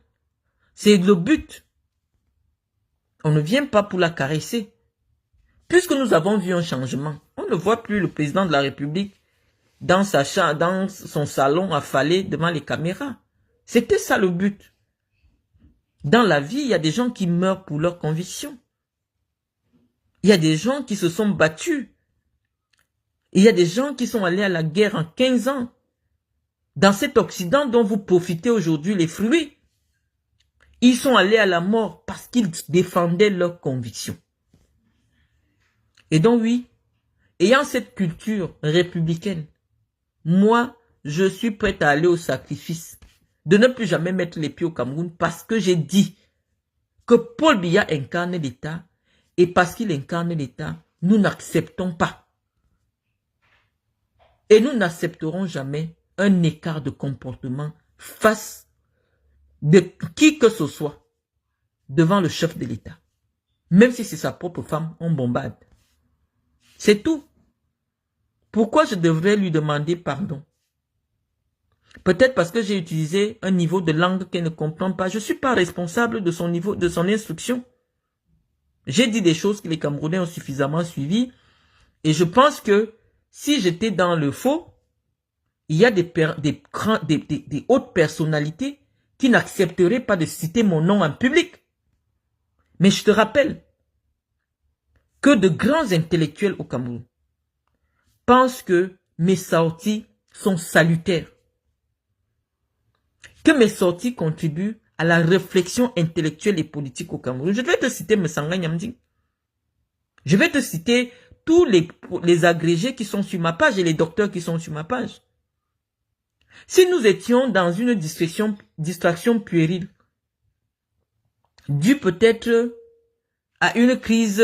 c'est le but. On ne vient pas pour la caresser. Puisque nous avons vu un changement, on ne voit plus le président de la République dans son salon affalé devant les caméras. C'était ça le but. Dans la vie, il y a des gens qui meurent pour leurs convictions. Il y a des gens qui se sont battus. Il y a des gens qui sont allés à la guerre en 15 ans. Dans cet Occident dont vous profitez aujourd'hui les fruits, ils sont allés à la mort parce qu'ils défendaient leurs convictions. Et donc oui, ayant cette culture républicaine, moi, je suis prête à aller au sacrifice de ne plus jamais mettre les pieds au Cameroun parce que j'ai dit que Paul Biya incarne l'État et parce qu'il incarne l'État, nous n'acceptons pas. Et nous n'accepterons jamais un écart de comportement face de qui que ce soit devant le chef de l'État. Même si c'est sa propre femme, on bombarde. C'est tout. Pourquoi je devrais lui demander pardon? Peut-être parce que j'ai utilisé un niveau de langue qu'elle ne comprend pas. Je ne suis pas responsable de son niveau, de son instruction. J'ai dit des choses que les Camerounais ont suffisamment suivies. Et je pense que si j'étais dans le faux, il y a des hautes personnalités qui n'accepteraient pas de citer mon nom en public. Mais je te rappelle que de grands intellectuels au Cameroun pensent que mes sorties sont salutaires. Que mes sorties contribuent à la réflexion intellectuelle et politique au Cameroun. Je vais te citer Messanga Nyamding. Je vais te citer tous les agrégés qui sont sur ma page et les docteurs qui sont sur ma page. Si nous étions dans une distraction puérile, due peut-être à une crise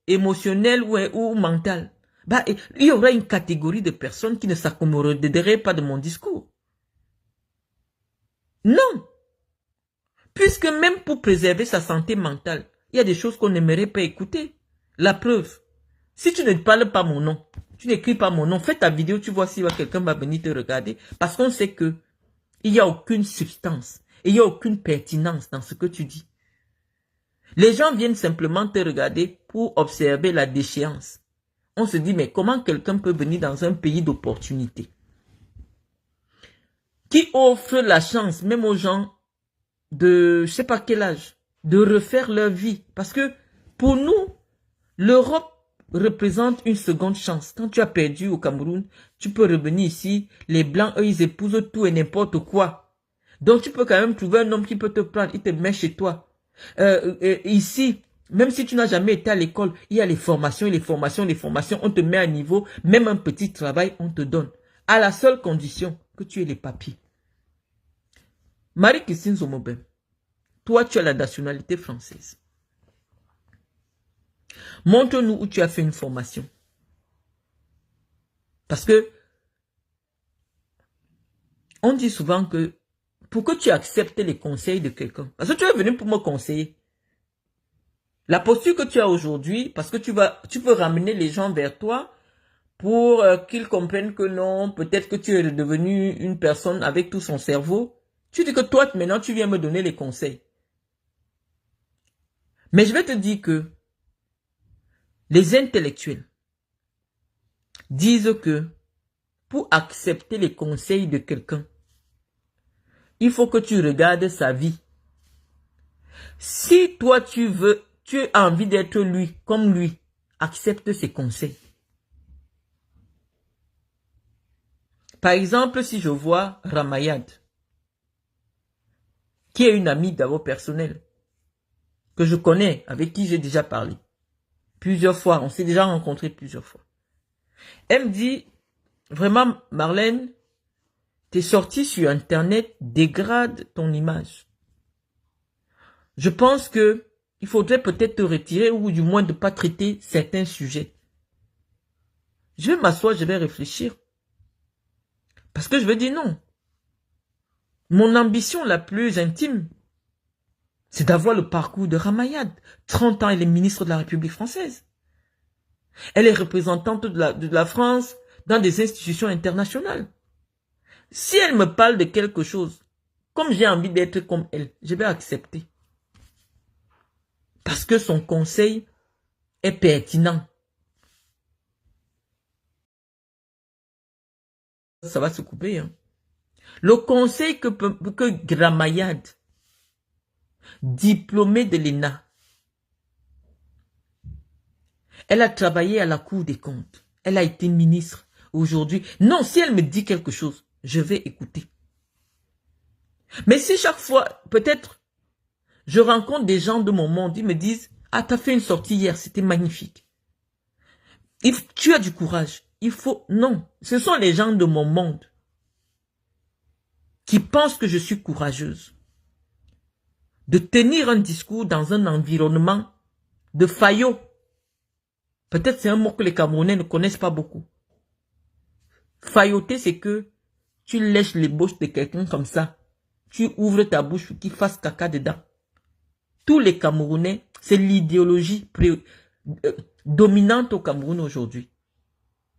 émotionnelle ou mentale, bah, il y aura une catégorie de personnes qui ne s'accommoderaient pas de mon discours. Non. Puisque même pour préserver sa santé mentale, il y a des choses qu'on n'aimerait pas écouter. La preuve, si tu ne parles pas mon nom, tu n'écris pas mon nom, fais ta vidéo, tu vois si quelqu'un va venir te regarder. Parce qu'on sait que il n'y a aucune substance et il n'y a aucune pertinence dans ce que tu dis. Les gens viennent simplement te regarder pour observer la déchéance. On se dit, mais comment quelqu'un peut venir dans un pays d'opportunité qui offre la chance, même aux gens de, je sais pas quel âge, de refaire leur vie. Parce que pour nous, l'Europe représente une seconde chance. Quand tu as perdu au Cameroun, tu peux revenir ici. Les Blancs, eux, ils épousent tout et n'importe quoi. Donc tu peux quand même trouver un homme qui peut te prendre, il te met chez toi. Ici, même si tu n'as jamais été à l'école, il y a les formations, on te met à niveau, même un petit travail, on te donne. À la seule condition que tu aies les papiers. Marie-Christine Zomobem, toi tu as la nationalité française. Montre-nous où tu as fait une formation. Parce que on dit souvent que pour que tu acceptes les conseils de quelqu'un, parce que tu es venu pour me conseiller, la posture que tu as aujourd'hui, parce que tu peux ramener les gens vers toi pour qu'ils comprennent que non, peut-être que tu es devenu une personne avec tout son cerveau. Tu dis que toi, maintenant, tu viens me donner les conseils. Mais je vais te dire que les intellectuels disent que pour accepter les conseils de quelqu'un, il faut que tu regardes sa vie. Si toi, tu as envie d'être lui, comme lui, accepte ses conseils. Par exemple, si je vois Ramayad, qui est une amie d'abord personnelle, que je connais, avec qui j'ai déjà parlé plusieurs fois, on s'est déjà rencontrés plusieurs fois. Elle me dit, vraiment Marlène, tes sorties sur Internet dégradent ton image. Je pense que il faudrait peut-être te retirer ou du moins de ne pas traiter certains sujets. Je vais m'asseoir, je vais réfléchir. Parce que je vais dire non. Mon ambition la plus intime, c'est d'avoir le parcours de Ramayad. 30 ans, elle est ministre de la République française. Elle est représentante de la France dans des institutions internationales. Si elle me parle de quelque chose, comme j'ai envie d'être comme elle, je vais accepter. Parce que son conseil est pertinent. Ça va se couper. Hein. Le conseil que Ramayad, diplômée de l'ENA, elle a travaillé à la Cour des comptes. Elle a été ministre aujourd'hui. Non, si elle me dit quelque chose, je vais écouter. Mais si chaque fois, peut-être, je rencontre des gens de mon monde, ils me disent, ah, tu as fait une sortie hier, c'était magnifique. Tu as du courage. Il faut, non, ce sont les gens de mon monde qui pensent que je suis courageuse. De tenir un discours dans un environnement de faillot. Peut-être c'est un mot que les Camerounais ne connaissent pas beaucoup. Failloter, c'est que tu lèches les bouches de quelqu'un comme ça. Tu ouvres ta bouche pour qu'il fasse caca dedans. Tous les Camerounais, c'est l'idéologie dominante au Cameroun aujourd'hui.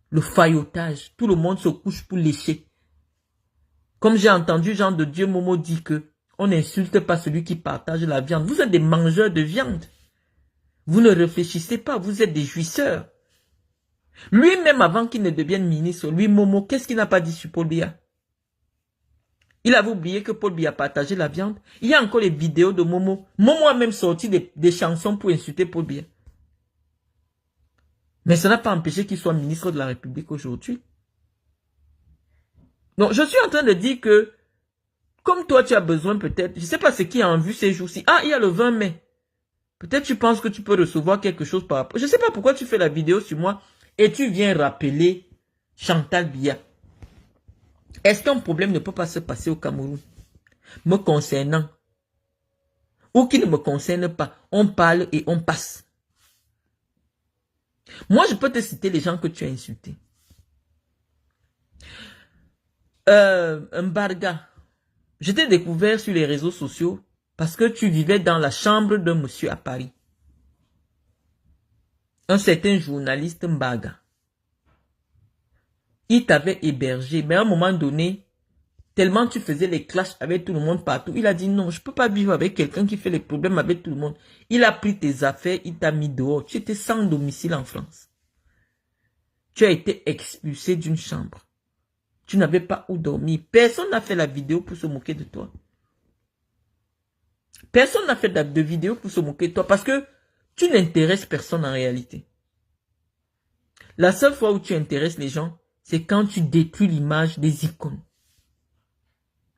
Le faillotage. Tout le monde se couche pour lécher. Comme j'ai entendu Jean de Dieu Momo dire que on n'insulte pas celui qui partage la viande. Vous êtes des mangeurs de viande. Vous ne réfléchissez pas, vous êtes des jouisseurs. Lui-même, avant qu'il ne devienne ministre, lui, Momo, qu'est-ce qu'il n'a pas dit sur Paul Biya? Il avait oublié que Paul Biya partageait la viande. Il y a encore les vidéos de Momo. Momo a même sorti des chansons pour insulter Paul Biya. Mais ça n'a pas empêché qu'il soit ministre de la République aujourd'hui. Donc, je suis en train de dire que, comme toi, tu as besoin peut-être, je ne sais pas ce qui a en vue ces jours-ci. Ah, il y a le 20 mai. Peut-être tu penses que tu peux recevoir quelque chose par rapport. Je ne sais pas pourquoi tu fais la vidéo sur moi et tu viens rappeler Chantal Biya. Est-ce qu'un problème ne peut pas se passer au Cameroun me concernant ou qui ne me concerne pas? On parle et on passe. Moi, je peux te citer les gens que tu as insultés. Mbarga, je t'ai découvert sur les réseaux sociaux parce que tu vivais dans la chambre d'un monsieur à Paris. Un certain journaliste Mbarga. Il t'avait hébergé, mais à un moment donné, tellement tu faisais les clashs avec tout le monde partout, il a dit non, je ne peux pas vivre avec quelqu'un qui fait les problèmes avec tout le monde. Il a pris tes affaires, il t'a mis dehors. Tu étais sans domicile en France. Tu as été expulsé d'une chambre. Tu n'avais pas où dormir. Personne n'a fait la vidéo pour se moquer de toi. Personne n'a fait de vidéo pour se moquer de toi parce que tu n'intéresses personne en réalité. La seule fois où tu intéresses les gens, c'est quand tu détruis l'image des icônes.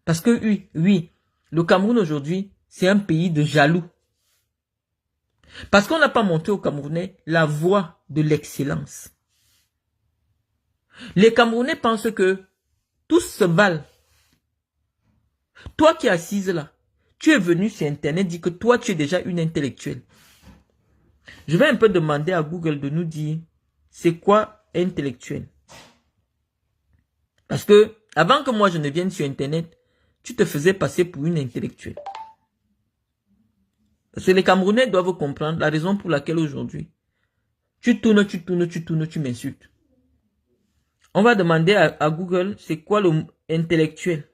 Parce que oui, le Cameroun aujourd'hui, c'est un pays de jaloux. Parce qu'on n'a pas montré aux Camerounais la voie de l'excellence. Les Camerounais pensent que tous se valent. Toi qui es assise là, tu es venu sur Internet dire que toi tu es déjà une intellectuelle. Je vais un peu demander à Google de nous dire c'est quoi intellectuel. Parce que, avant que moi je ne vienne sur Internet, tu te faisais passer pour une intellectuelle. Parce que les Camerounais doivent comprendre la raison pour laquelle aujourd'hui, tu tournes, tu m'insultes. On va demander à Google, c'est quoi le intellectuel?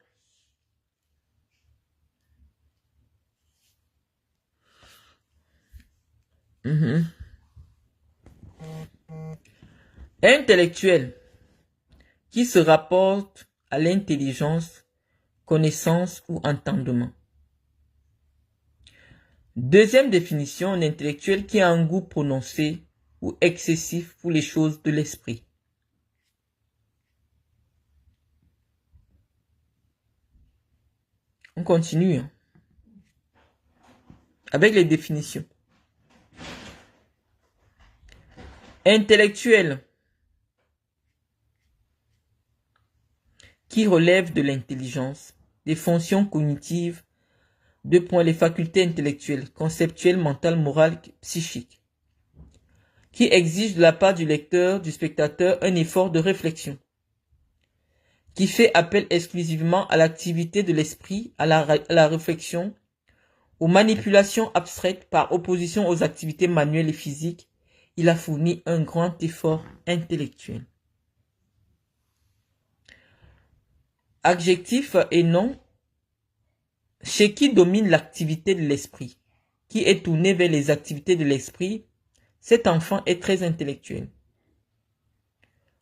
Intellectuel, qui se rapporte à l'intelligence, connaissance ou entendement. Deuxième définition, un intellectuel qui a un goût prononcé ou excessif pour les choses de l'esprit. On continue avec les définitions. Intellectuel, qui relève de l'intelligence, des fonctions cognitives, les facultés intellectuelles, conceptuelles, mentales, morales, psychiques, qui exige de la part du lecteur, du spectateur, un effort de réflexion, qui fait appel exclusivement à l'activité de l'esprit, à la réflexion, aux manipulations abstraites par opposition aux activités manuelles et physiques. Il a fourni un grand effort intellectuel. Adjectif et nom, chez qui domine l'activité de l'esprit, qui est tourné vers les activités de l'esprit, cet enfant est très intellectuel.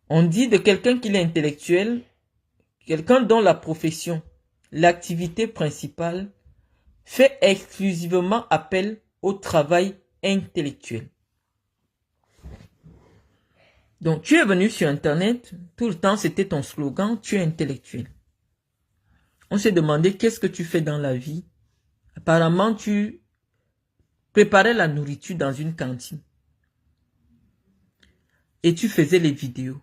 On dit de quelqu'un qu'il est intellectuel, quelqu'un dont la profession, l'activité principale, fait exclusivement appel au travail intellectuel. Donc, tu es venu sur Internet, tout le temps c'était ton slogan, tu es intellectuel. On s'est demandé qu'est-ce que tu fais dans la vie. Apparemment, tu préparais la nourriture dans une cantine. Et tu faisais les vidéos.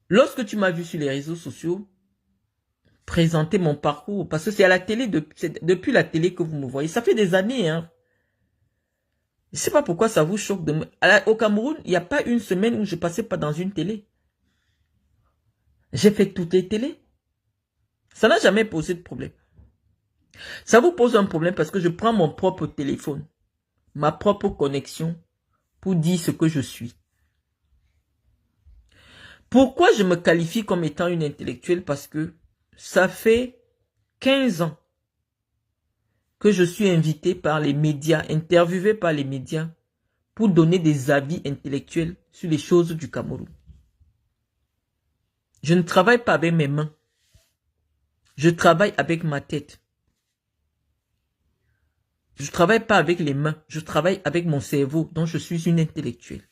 Lorsque tu m'as vu sur les réseaux sociaux, présenter mon parcours, parce que c'est à la télé, depuis la télé que vous me voyez. Ça fait des années, hein. Je ne sais pas pourquoi ça vous choque. Au Cameroun, il n'y a pas une semaine où je ne passais pas dans une télé. J'ai fait toutes les télés. Ça n'a jamais posé de problème. Ça vous pose un problème parce que je prends mon propre téléphone, ma propre connexion pour dire ce que je suis. Pourquoi je me qualifie comme étant une intellectuelle? Parce que ça fait 15 ans que je suis invité par les médias, interviewé par les médias pour donner des avis intellectuels sur les choses du Cameroun. Je ne travaille pas avec mes mains. Je travaille avec ma tête. Je ne travaille pas avec les mains. Je travaille avec mon cerveau, dont je suis une intellectuelle.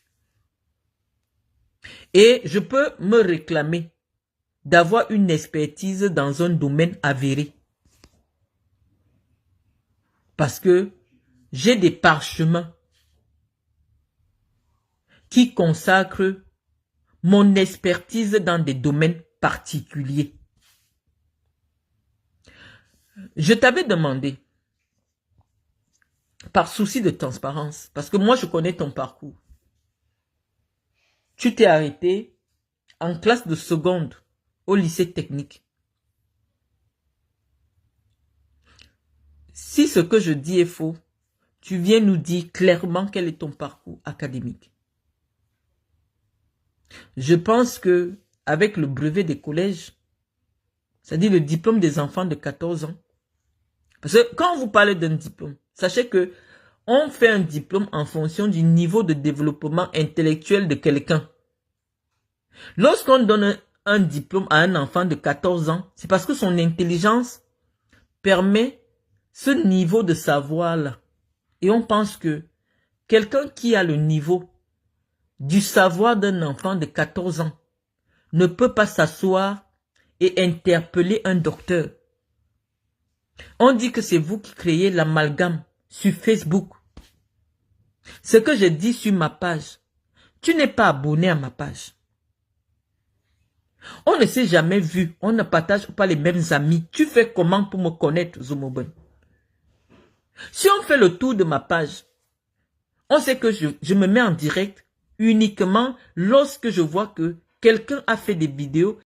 Et je peux me réclamer d'avoir une expertise dans un domaine avéré. Parce que j'ai des parchemins qui consacrent mon expertise dans des domaines particuliers. Je t'avais demandé, par souci de transparence, parce que moi je connais ton parcours, tu t'es arrêté en classe de seconde au lycée technique. Si ce que je dis est faux, tu viens nous dire clairement quel est ton parcours académique. Je pense que avec le brevet des collèges, c'est-à-dire le diplôme des enfants de 14 ans, parce que quand vous parlez d'un diplôme, sachez que on fait un diplôme en fonction du niveau de développement intellectuel de quelqu'un. Lorsqu'on donne un diplôme à un enfant de 14 ans, c'est parce que son intelligence permet ce niveau de savoir-là. Et on pense que quelqu'un qui a le niveau du savoir d'un enfant de 14 ans ne peut pas s'asseoir et interpeller un docteur. On dit que c'est vous qui créez l'amalgame sur Facebook. Ce que je dis sur ma page, tu n'es pas abonné à ma page. On ne s'est jamais vu, on ne partage pas les mêmes amis. Tu fais comment pour me connaître, Zumobon? Si on fait le tour de ma page, on sait que je me mets en direct uniquement lorsque je vois que quelqu'un a fait des vidéos